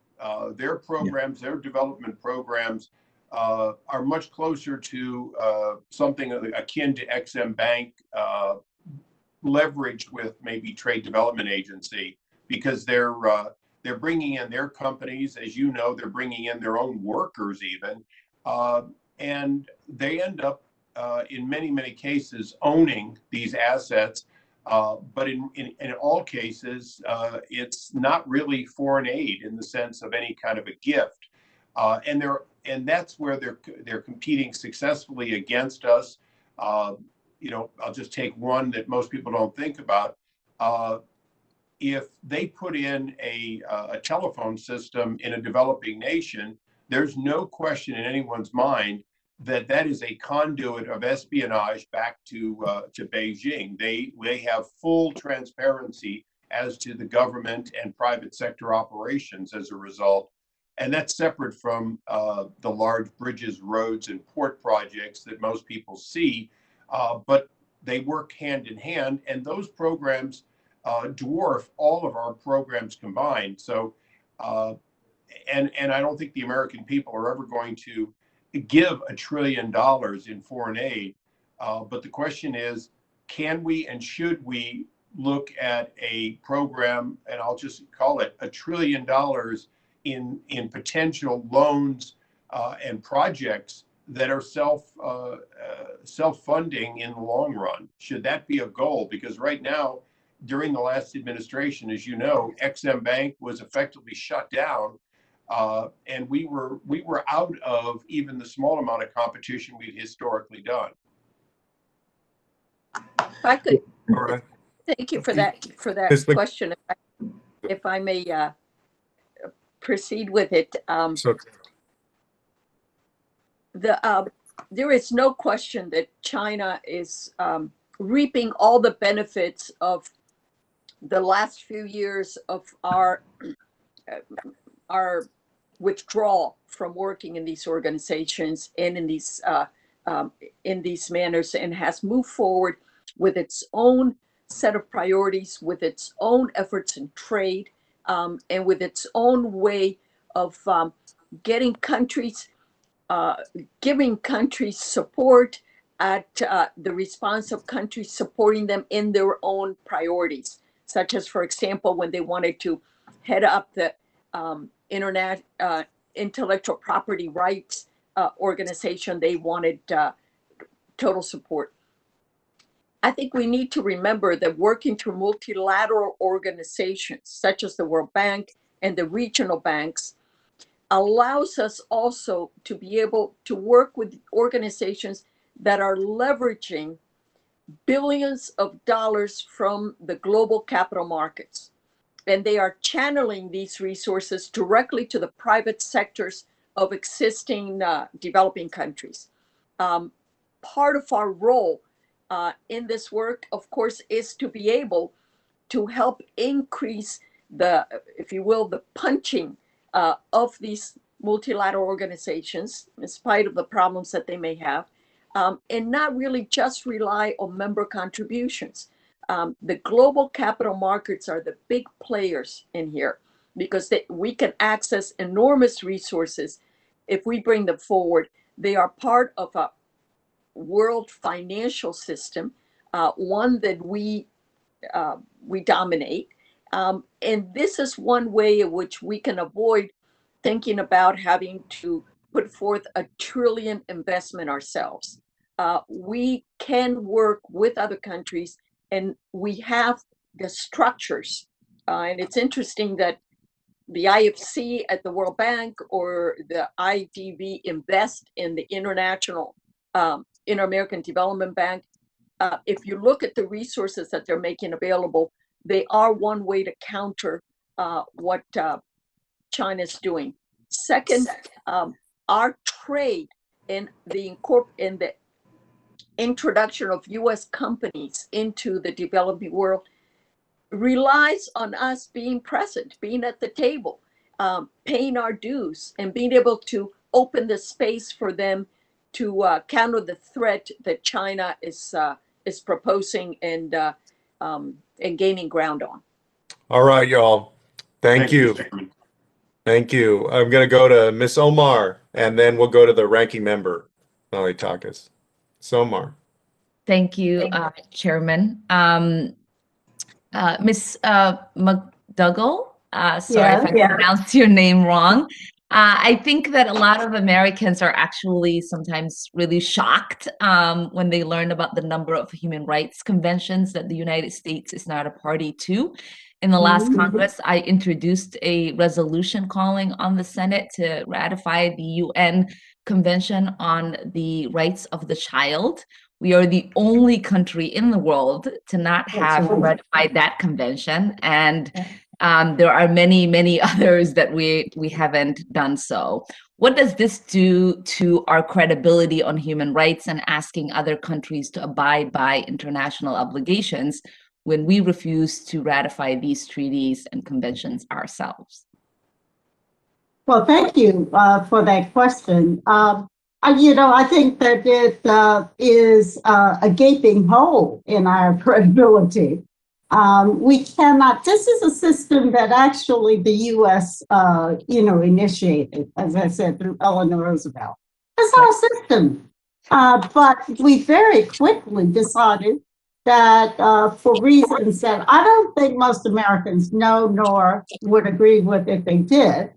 Their programs, their development programs, are much closer to something akin to Exim Bank, leveraged with maybe Trade Development Agency, because they're bringing in their companies, as you know, they're bringing in their own workers even, and they end up in many cases owning these assets. But in all cases, it's not really foreign aid in the sense of any kind of a gift, and that's where they're competing successfully against us. I'll just take one that most people don't think about. If they put in a telephone system in a developing nation, there's no question in anyone's mind that is a conduit of espionage back to Beijing. They have full transparency as to the government and private sector operations as a result. And that's separate from the large bridges, roads, and port projects that most people see, but they work hand in hand, and those programs dwarf all of our programs combined. So, and I don't think the American people are ever going to give $1 trillion in foreign aid. But the question is, can we and should we look at a program, and I'll just call it $1 trillion in potential loans and projects that are self-funding in the long run? Should that be a goal? Because right now, during the last administration, as you know, Exim Bank was effectively shut down, and we were out of even the small amount of competition we've historically done. If I could, All right. Thank you for that Ms. Mc- question. If I may proceed with it. So, There is no question that China is reaping all the benefits of the last few years of our withdrawal from working in these organizations and in these manners, and has moved forward with its own set of priorities, with its own efforts in trade, and with its own way of getting countries, giving countries support at the response of countries supporting them in their own priorities, such as, for example, when they wanted to head up the internet intellectual property rights organization, they wanted total support. I think we need to remember that working through multilateral organizations such as the World Bank and the regional banks allows us also to be able to work with organizations that are leveraging billions of dollars from the global capital markets. And they are channeling these resources directly to the private sectors of existing developing countries. Part of our role in this work, of course, is to be able to help increase the, if you will, the punching of these multilateral organizations, in spite of the problems that they may have, and not really just rely on member contributions. The global capital markets are the big players in here because we can access enormous resources if we bring them forward. They are part of a world financial system, one that we dominate. And this is one way in which we can avoid thinking about having to put forth $1 trillion investment ourselves. We can work with other countries, and we have the structures. And it's interesting that the IFC at the World Bank or the IDB invest in the International Inter-American Development Bank. If you look at the resources that they're making available, they are one way to counter what China's doing. Second, our trade in the introduction of U.S. companies into the developing world relies on us being present, being at the table, paying our dues, and being able to open the space for them to counter the threat that China is proposing and gaining ground on. all right, y'all. Thank you. Thank you. I'm going to go to Ms. Omar, and then we'll go to the ranking member, Maliotakis. Ms. Omar. Thank you, Chairman. Ms. McDougall, sorry if I pronounced your name wrong. I think that a lot of Americans are actually sometimes really shocked when they learn about the number of human rights conventions that the United States is not a party to. In the last Congress, I introduced a resolution calling on the Senate to ratify the UN Convention on the Rights of the Child. We are the only country in the world to not have ratified that convention, and there are many, many others that we haven't done so. What does this do to our credibility on human rights and asking other countries to abide by international obligations when we refuse to ratify these treaties and conventions ourselves? Well, thank you for that question. I think that it is a gaping hole in our credibility. We cannot, this is a system that actually the U.S., initiated, as I said, through Eleanor Roosevelt. It's our system. But we very quickly decided that for reasons that I don't think most Americans know nor would agree with if they did,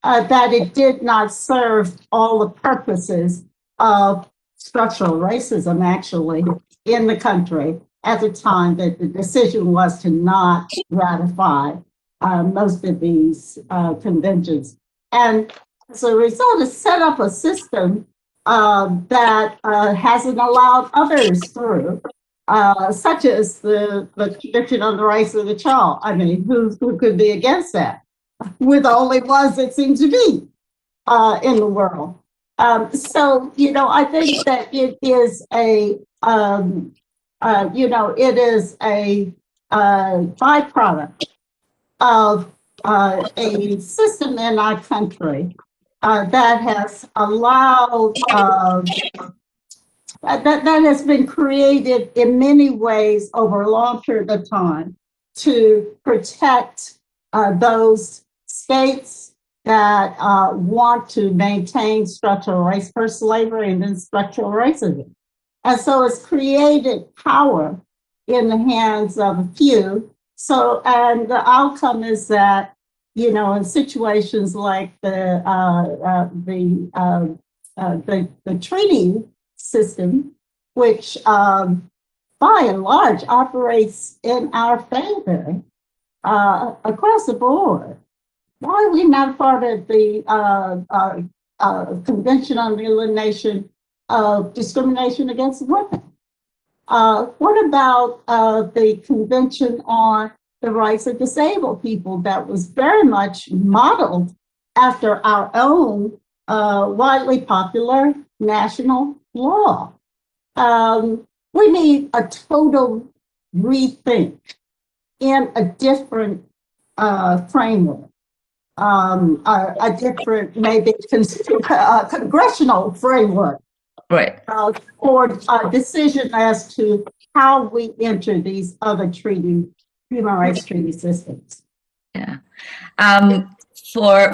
that it did not serve all the purposes of structural racism actually in the country at the time that the decision was to not ratify most of these conventions. And as a result, it set up a system that hasn't allowed others through. such as the Convention on the Rights of the Child. I mean, who could be against that? We're the only ones that seem to be in the world. So, I think that it is a, it is a byproduct of a system in our country that has allowed, that has been created in many ways over a long period of time to protect those states that want to maintain structural race for slavery and then structural racism. And so it's created power in the hands of a few. So, and the outcome is that, in situations like the treaty system, which by and large operates in our favor across the board. Why are we not part of the Convention on the Elimination of Discrimination Against Women? What about the Convention on the Rights of Disabled People that was very much modeled after our own widely popular national law? We need a total rethink in a different framework. A different, maybe congressional framework, Right. For a decision as to how we enter these other human rights treaty systems. Yeah. For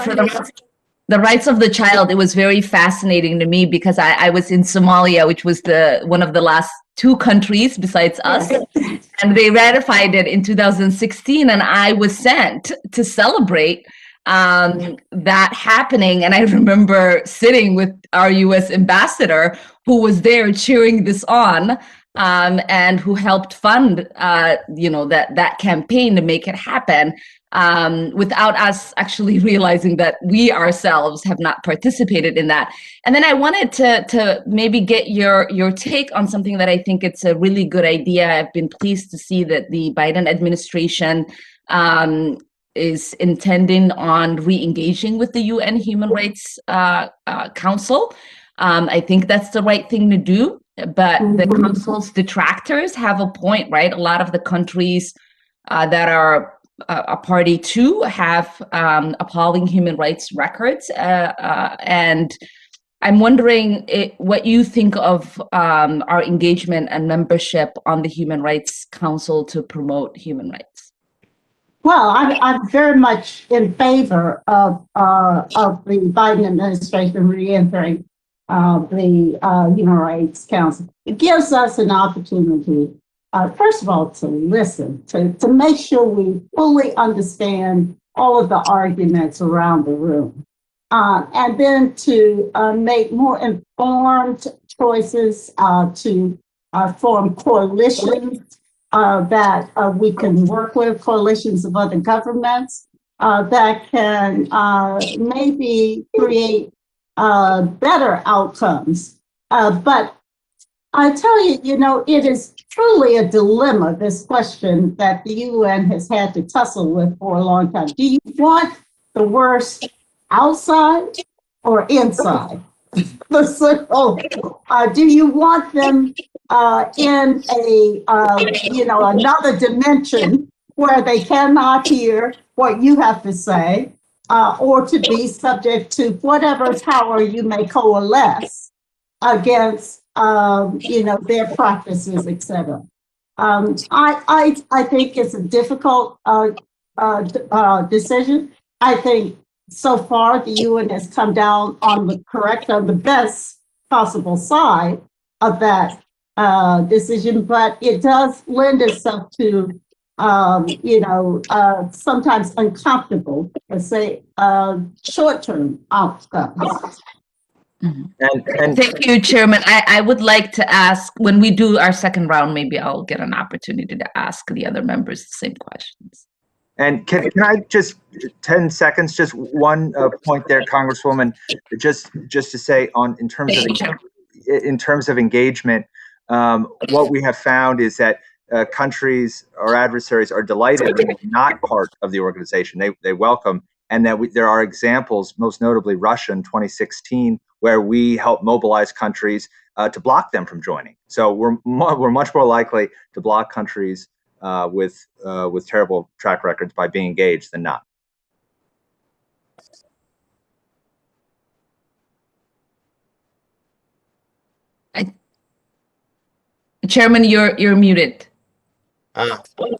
the rights of the child, it was very fascinating to me because I was in Somalia, which was one of the last 2 countries besides us, and they ratified it in 2016, and I was sent to celebrate that happening. And I remember sitting with our US ambassador who was there cheering this on, and who helped fund, that campaign to make it happen, without us actually realizing that we ourselves have not participated in that. And then I wanted to maybe get your take on something that I think it's a really good idea. I've been pleased to see that the Biden administration is intending on re-engaging with the UN Human Rights Council. I think that's the right thing to do, but the council's detractors have a point, right? A lot of the countries that are a party to have appalling human rights records, and I'm wondering what you think of our engagement and membership on the Human Rights Council to promote human rights. Well, I'm very much in favor of the Biden administration re-entering the Human Rights Council. It gives us an opportunity, first of all, to listen, to make sure we fully understand all of the arguments around the room, and then to make more informed choices, to form coalitions that we can work with, coalitions of other governments that can maybe create better outcomes. But I tell you, it is truly a dilemma, this question that the UN has had to tussle with for a long time. Do you want the worst outside or inside? Do you want them in another dimension where they cannot hear what you have to say, or to be subject to whatever power you may coalesce against, their practices, etc. I think it's a difficult decision. I think so far the UN has come down on the best possible side of that decision, but it does lend itself to, sometimes uncomfortable, let's say, short-term outcomes. And thank you, Chairman. I would like to ask, when we do our second round, maybe I'll get an opportunity to ask the other members the same questions. And can I just 10 seconds, just one point there, Congresswoman, just to say in terms of engagement, what we have found is that countries or adversaries are delighted when we're not part of the organization. They welcome, and that there are examples, most notably Russia in 2016, where we help mobilize countries to block them from joining. So we're much more likely to block countries with terrible track records by being engaged than not. Chairman, you're muted.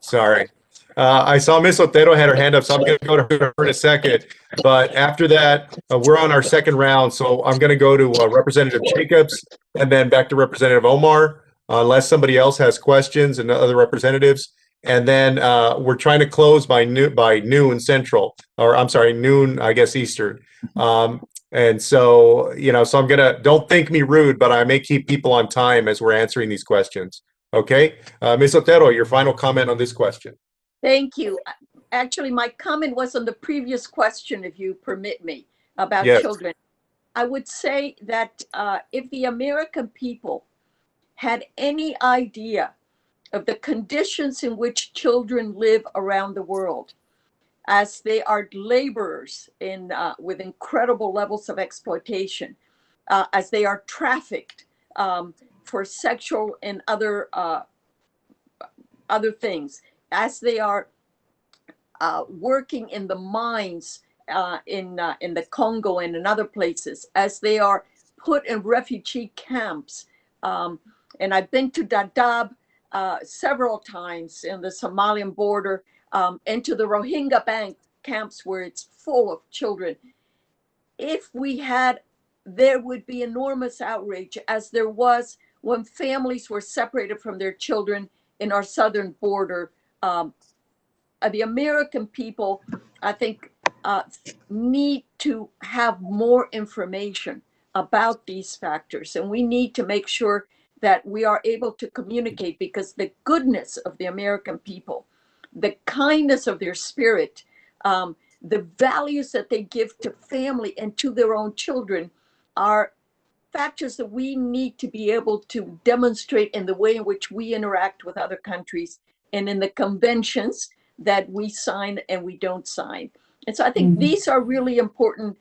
Sorry. I saw Miss Otero had her hand up, so I'm going to go to her in a second. But after that, we're on our second round, so I'm going to go to Representative Jacobs and then back to Representative Omar, unless somebody else has questions and other representatives. And then we're trying to close by noon Central, or I'm sorry, noon, I guess, Eastern. And so, so I'm going to, don't think me rude, but I may keep people on time as we're answering these questions. Okay. Ms. Otero, your final comment on this question. Thank you. Actually, my comment was on the previous question, if you permit me, about children. I would say that if the American people had any idea of the conditions in which children live around the world, as they are laborers with incredible levels of exploitation, as they are trafficked for sexual and other things, as they are working in the mines in the Congo and in other places, as they are put in refugee camps. And I've been to Dadaab several times in the Somalian border, and to the Rohingya camps where it's full of children. If we had, there would be enormous outrage, as there was when families were separated from their children in our southern border. The American people, I think, need to have more information about these factors, and we need to make sure that we are able to communicate, because the goodness of the American people, the kindness of their spirit, the values that they give to family and to their own children are factors that we need to be able to demonstrate in the way in which we interact with other countries and in the conventions that we sign and we don't sign. And so I think these are really important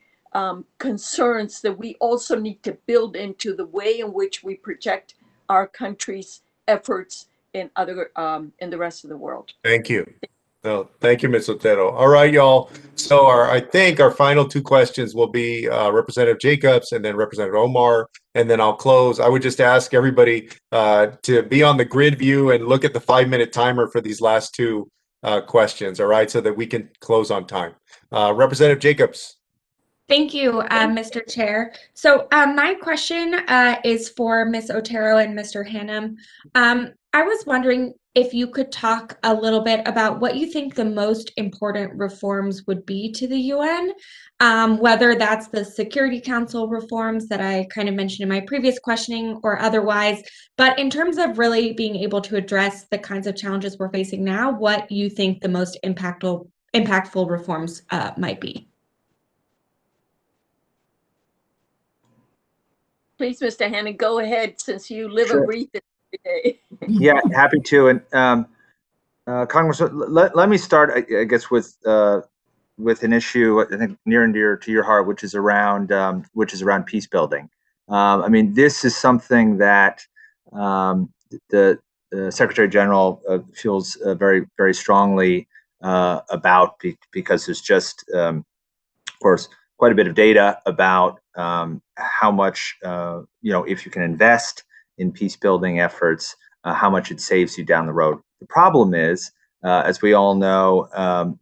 concerns that we also need to build into the way in which we project our country's efforts in in the rest of the world. Thank you. No, thank you, Ms. Otero. All right, y'all. So I think our final two questions will be Representative Jacobs and then Representative Omar, and then I'll close. I would just ask everybody to be on the grid view and look at the 5-minute timer for these last two questions, all right, so that we can close on time. Representative Jacobs. Thank you, Mr. Chair. So my question is for Ms. Otero and Mr. Hannum. I was wondering if you could talk a little bit about what you think the most important reforms would be to the UN, whether that's the Security Council reforms that I kind of mentioned in my previous questioning or otherwise. But in terms of really being able to address the kinds of challenges we're facing now, what you think the most impactful reforms might be. Please, Mr. Hannum, go ahead, since you live and breathe it every day. Yeah, happy to. And Congressman, let me start, I guess, with an issue I think near and dear to your heart, which is around peace building. I mean, this is something that the Secretary General feels very, very strongly about, because there's just, of course, quite a bit of data about how much, if you can invest in peace building efforts, how much it saves you down the road. The problem is, as we all know,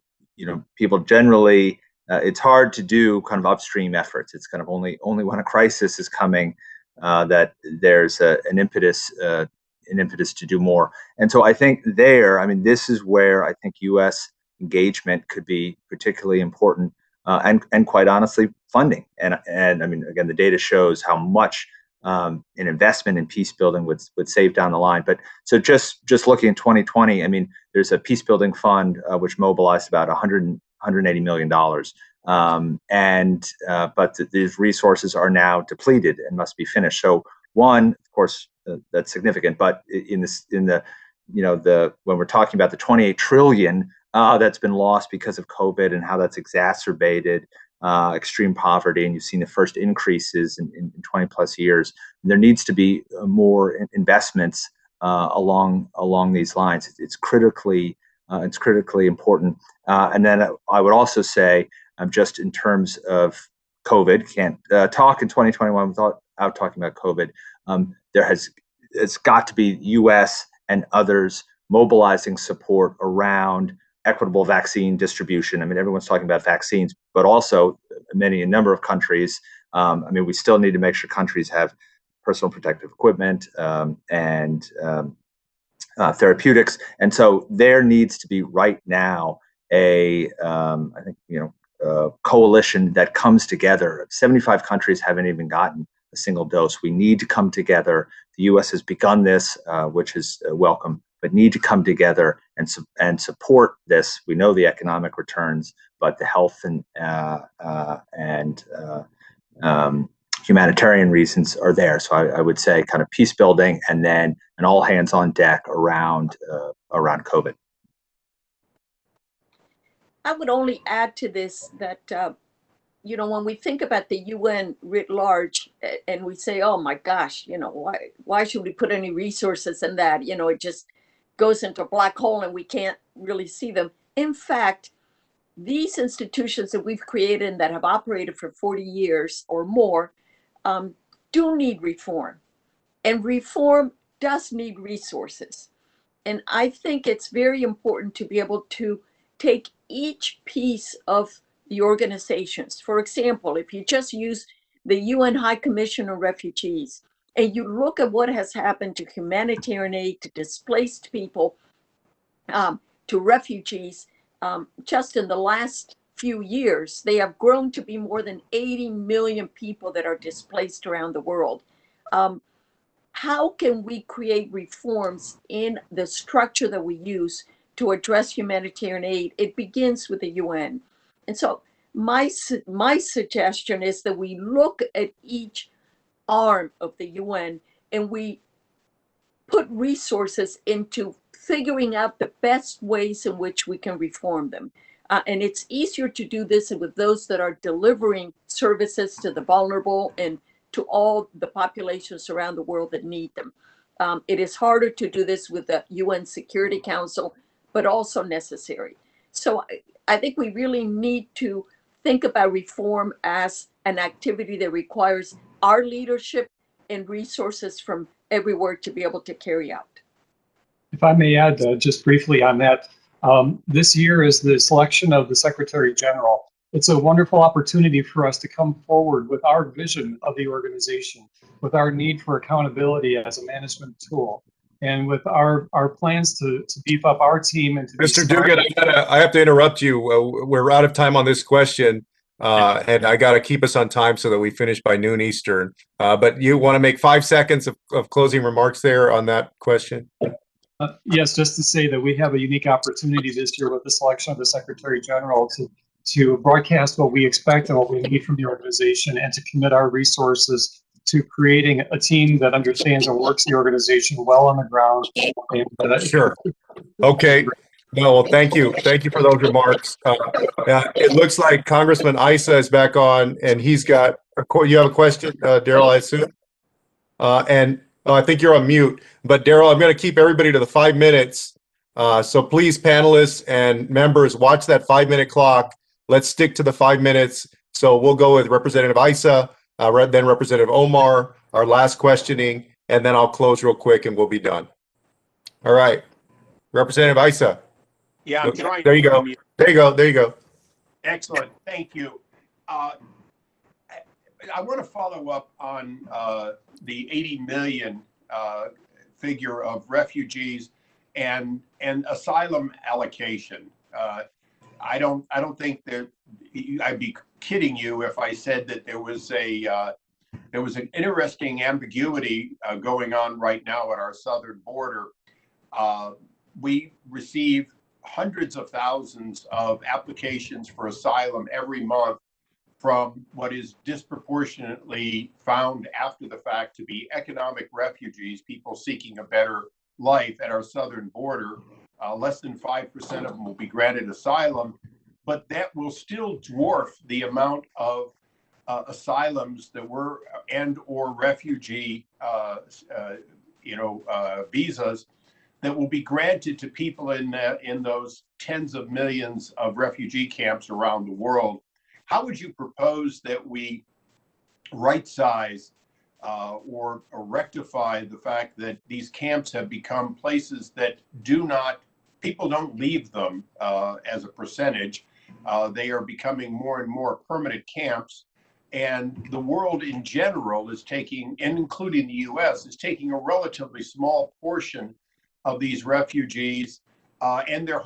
people generally, it's hard to do kind of upstream efforts. It's kind of only when a crisis is coming that there's an impetus to do more. And so I think this is where I think U.S. engagement could be particularly important. And quite honestly, funding. And I mean, again, the data shows how much an investment in peace building would save down the line. But so just looking at 2020, I mean, there's a peace building fund which mobilized about $180 million. But these resources are now depleted and must be finished. So One, of course, that's significant, but in the when we're talking about the 28 trillion that's been lost because of COVID and how that's exacerbated extreme poverty, and you've seen the first increases in 20 plus years, there needs to be more investments along these lines. It's critically important. And then I would also say, just in terms of COVID, can't talk in 2021 without talking about COVID. It's got to be U.S. and others mobilizing support around equitable vaccine distribution. I mean, everyone's talking about vaccines, but also a number of countries. We still need to make sure countries have personal protective equipment and therapeutics. And so there needs to be right now a coalition that comes together. 75 countries haven't even gotten a single dose. We need to come together. The U.S. has begun this, which is welcome, but need to come together and support this. We know the economic returns, but the health and humanitarian reasons are there. So I would say kind of peace building, and then an all hands on deck around COVID. I would only add to this that, when we think about the UN writ large and we say, oh my gosh, why should we put any resources in that? It just goes into a black hole and we can't really see them. In fact, these institutions that we've created and that have operated for 40 years or more do need reform. And reform does need resources. And I think it's very important to be able to take each piece of the organizations. For example, if you just use the UN High Commission on Refugees, and you look at what has happened to humanitarian aid, to displaced people, to refugees, just in the last few years, they have grown to be more than 80 million people that are displaced around the world. How can we create reforms in the structure that we use to address humanitarian aid? It begins with the UN. And so my suggestion is that we look at each arm of the UN and we put resources into figuring out the best ways in which we can reform them. And it's easier to do this with those that are delivering services to the vulnerable and to all the populations around the world that need them. It is harder to do this with the UN Security Council, but also necessary. So I think we really need to think about reform as an activity that requires our leadership and resources from everywhere to be able to carry out. If I may add just briefly on that, this year is the selection of the Secretary General. It's a wonderful opportunity for us to come forward with our vision of the organization, with our need for accountability as a management tool, and with our plans to beef up our team. And to Mr. Dugan, I have to interrupt you. We're out of time on this question, and I got to keep us on time so that we finish by noon Eastern. But you want to make 5 seconds of closing remarks there on that question? Yes, just to say that we have a unique opportunity this year with the selection of the Secretary General to broadcast what we expect and what we need from the organization, and to commit our resources to creating a team that understands and works the organization well on the ground. Sure. Okay. No, well, thank you. Thank you for those remarks. It looks like Congressman Issa is back on, and he's got you have a question, Daryl, I assume? And I think you're on mute, but Daryl, I'm going to keep everybody to the 5 minutes. So please, panelists and members, watch that 5-minute clock. Let's stick to the 5 minutes. So we'll go with Representative Issa, then Representative Omar, our last questioning, and then I'll close real quick and we'll be done. All right. Representative Issa. Yeah, I'm trying. There you go. There you go. There you go. Excellent. Thank you. I want to follow up on the 80 million figure of refugees and asylum allocation. I don't think that I'd be kidding you if I said that there was an interesting ambiguity going on right now at our southern border. We receive hundreds of thousands of applications for asylum every month from what is disproportionately found after the fact to be economic refugees, people seeking a better life at our southern border. Less than 5% of them will be granted asylum, but that will still dwarf the amount of asylums that were and/or refugee, visas that will be granted to people in those tens of millions of refugee camps around the world. How would you propose that we right-size or rectify the fact that these camps have become places that people don't leave them as a percentage. They are becoming more and more permanent camps. And the world in general is taking, and including the US, is taking a relatively small portion of these refugees, and their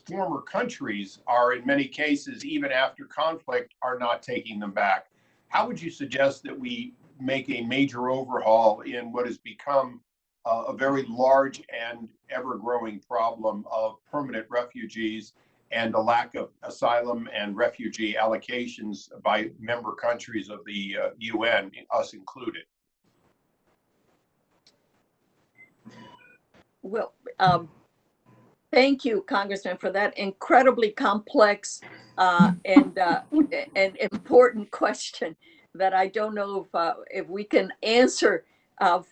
former countries are, in many cases, even after conflict, are not taking them back. How would you suggest that we make a major overhaul in what has become a very large and ever-growing problem of permanent refugees and a lack of asylum and refugee allocations by member countries of the UN, us included? Well, thank you, Congressman, for that incredibly complex and important question that I don't know if we can answer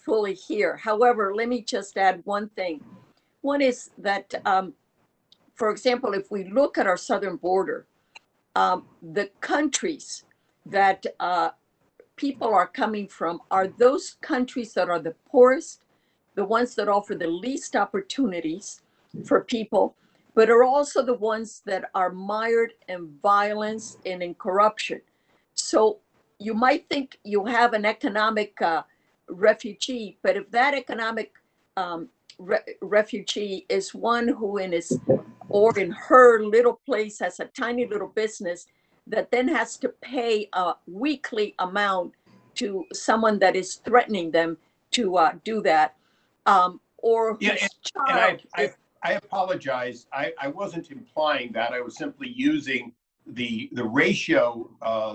fully here. However, let me just add one thing. One is that, for example, if we look at our southern border, the countries that people are coming from are those countries that are the poorest, the ones that offer the least opportunities for people, but are also the ones that are mired in violence and in corruption. So you might think you have an economic refugee, but if that economic refugee is one who in his or in her little place has a tiny little business that then has to pay a weekly amount to someone that is threatening them to do that, or whose child I apologize. I wasn't implying that. I was simply using the ratio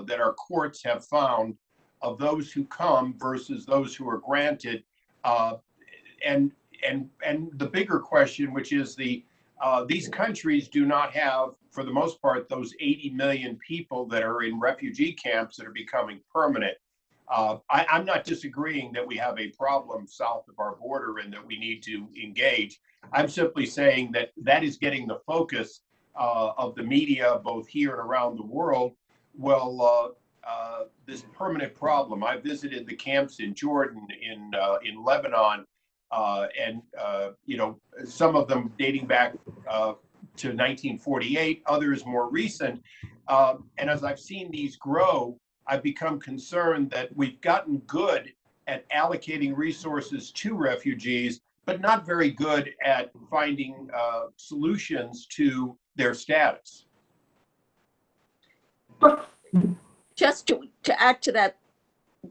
that our courts have found of those who come versus those who are granted, and the bigger question, which is these countries do not have, for the most part, those 80 million people that are in refugee camps that are becoming permanent. I'm not disagreeing that we have a problem south of our border and that we need to engage. I'm simply saying that is getting the focus of the media, both here and around the world. Well, this permanent problem. I visited the camps in Jordan, in Lebanon, and some of them dating back to 1948, others more recent. And as I've seen these grow, I've become concerned that we've gotten good at allocating resources to refugees, but not very good at finding solutions to their status. Just to add to that,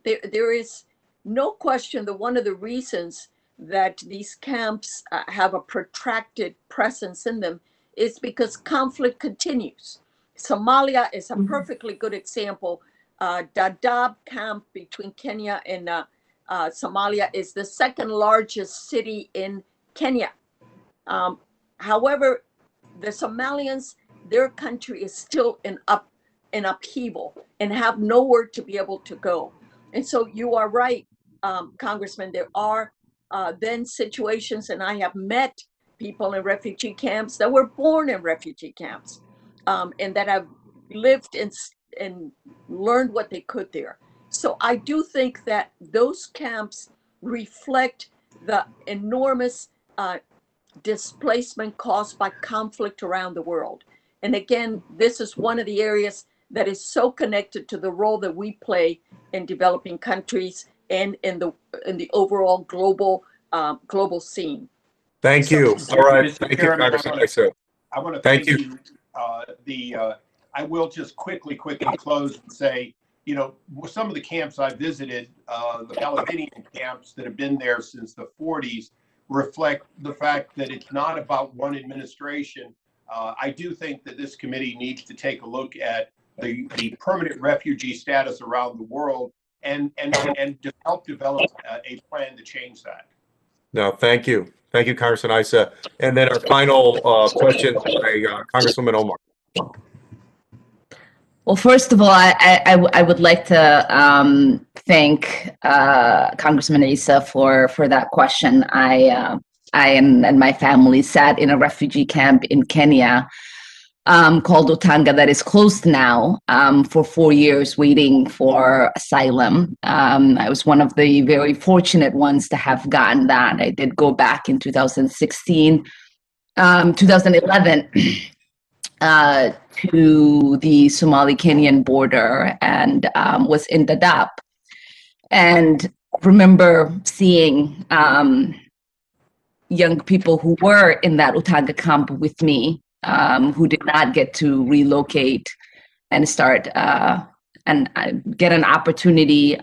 there is no question that one of the reasons that these camps have a protracted presence in them is because conflict continues. Somalia is a perfectly good example. Dadaab camp between Kenya and Somalia is the second largest city in Kenya. However, the Somalians, their country is still in upheaval and have nowhere to be able to go. And so you are right, Congressman, there are then situations, and I have met people in refugee camps that were born in refugee camps, and that have lived and learned what they could there. So I do think that those camps reflect the enormous displacement caused by conflict around the world. And again, this is one of the areas that is so connected to the role that we play in developing countries and in the overall global scene. Thank you. All right. Thank you, Congressman. I want to thank you. I will just quickly close and say, some of the camps I visited, the Palestinian camps that have been there since the 40s, reflect the fact that it's not about one administration. I do think that this committee needs to take a look at the permanent refugee status around the world and help develop a plan to change that. No, thank you. Thank you, Congressman Issa. And then our final question by Congresswoman Omar. Well, first of all, I would like to thank Congressman Issa for that question. I and my family sat in a refugee camp in Kenya called Otanga that is closed now for 4 years waiting for asylum. I was one of the very fortunate ones to have gotten that. I did go back in 2016, 2011 to the Somali-Kenyan border and was in Dadaab. And remember seeing young people who were in that Otanga camp with me, who did not get to relocate and start and get an opportunity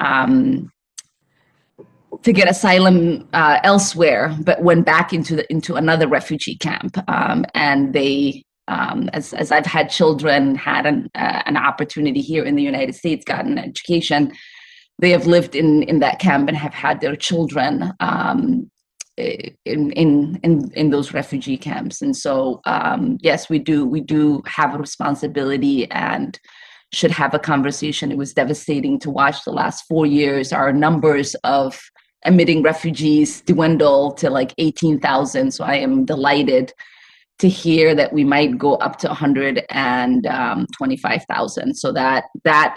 to get asylum elsewhere, but went back into another refugee camp. And they, as I've had children, had an opportunity here in the United States, gotten an education. They have lived in that camp and have had their children in those refugee camps. And so yes, we do have a responsibility and should have a conversation. It was devastating to watch the last 4 years our numbers of admitting refugees dwindle to like 18,000. So I am delighted to hear that we might go up to 125,000. So that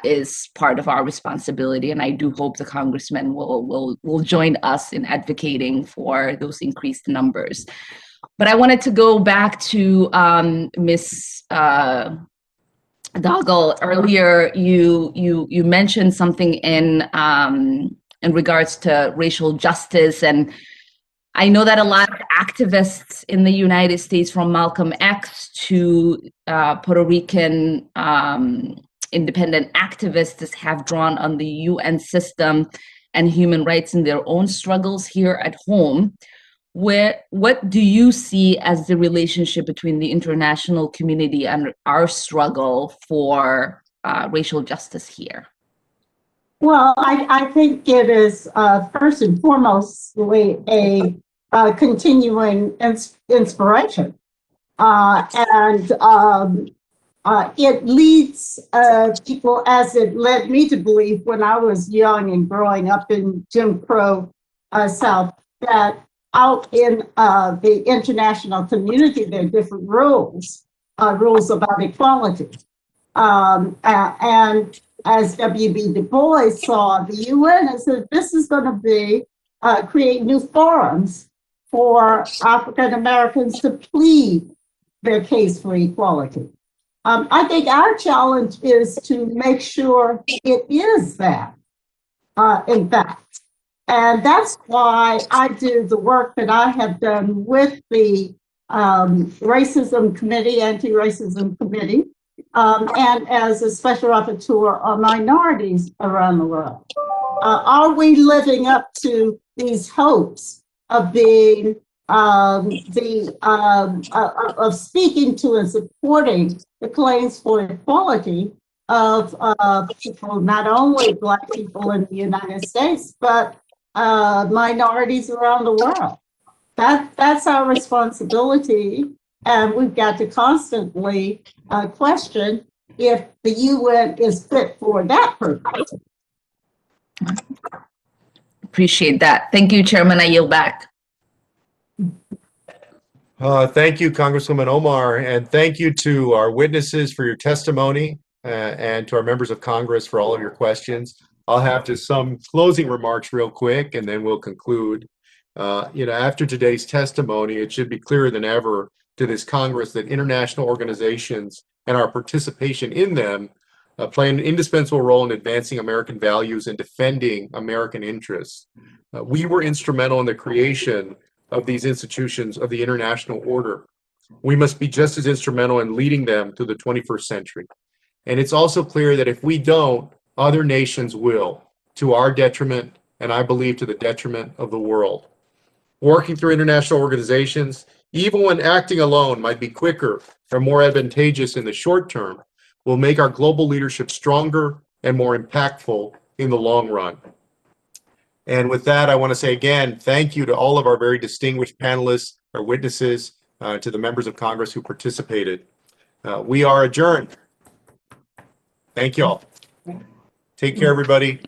is part of our responsibility, and I do hope the congressman will join us in advocating for those increased numbers. But I wanted to go back to Ms. McDougall. Earlier, you mentioned something in regards to racial justice, and I know that a lot of activists in the United States, from Malcolm X to Puerto Rican independent activists, have drawn on the UN system and human rights in their own struggles here at home. What do you see as the relationship between the international community and our struggle for racial justice here? Well, I think it is first and foremost a continuing inspiration, and it leads people, as it led me to believe when I was young and growing up in Jim Crow South, that out in the international community there are different rules about equality, and as W.B. Du Bois saw the UN, and said this is going to be create new forums for African Americans to plead their case for equality. I think our challenge is to make sure it is that, in fact. And that's why I do the work that I have done with the Racism Committee, Anti-Racism Committee, and as a special rapporteur on minorities around the world. Are we living up to these hopes of being of speaking to and supporting the claims for equality of people, not only Black people in the United States, but minorities around the world? That's our responsibility, and we've got to constantly question if the UN is fit for that purpose. Appreciate that. Thank you, Chairman. I yield back. Thank you, Congresswoman Omar, and thank you to our witnesses for your testimony and to our members of Congress for all of your questions. I'll have just some closing remarks real quick, and then we'll conclude. After today's testimony, it should be clearer than ever to this Congress that international organizations and our participation in them play an indispensable role in advancing American values and defending American interests. We were instrumental in the creation of these institutions of the international order. We must be just as instrumental in leading them to the 21st century. And it's also clear that if we don't, other nations will, to our detriment, and I believe to the detriment of the world. Working through international organizations, even when acting alone might be quicker or more advantageous in the short term, will make our global leadership stronger and more impactful in the long run. And with that, I want to say again, thank you to all of our very distinguished panelists, our witnesses, to the members of Congress who participated. We are adjourned. Thank you all. Take care, everybody.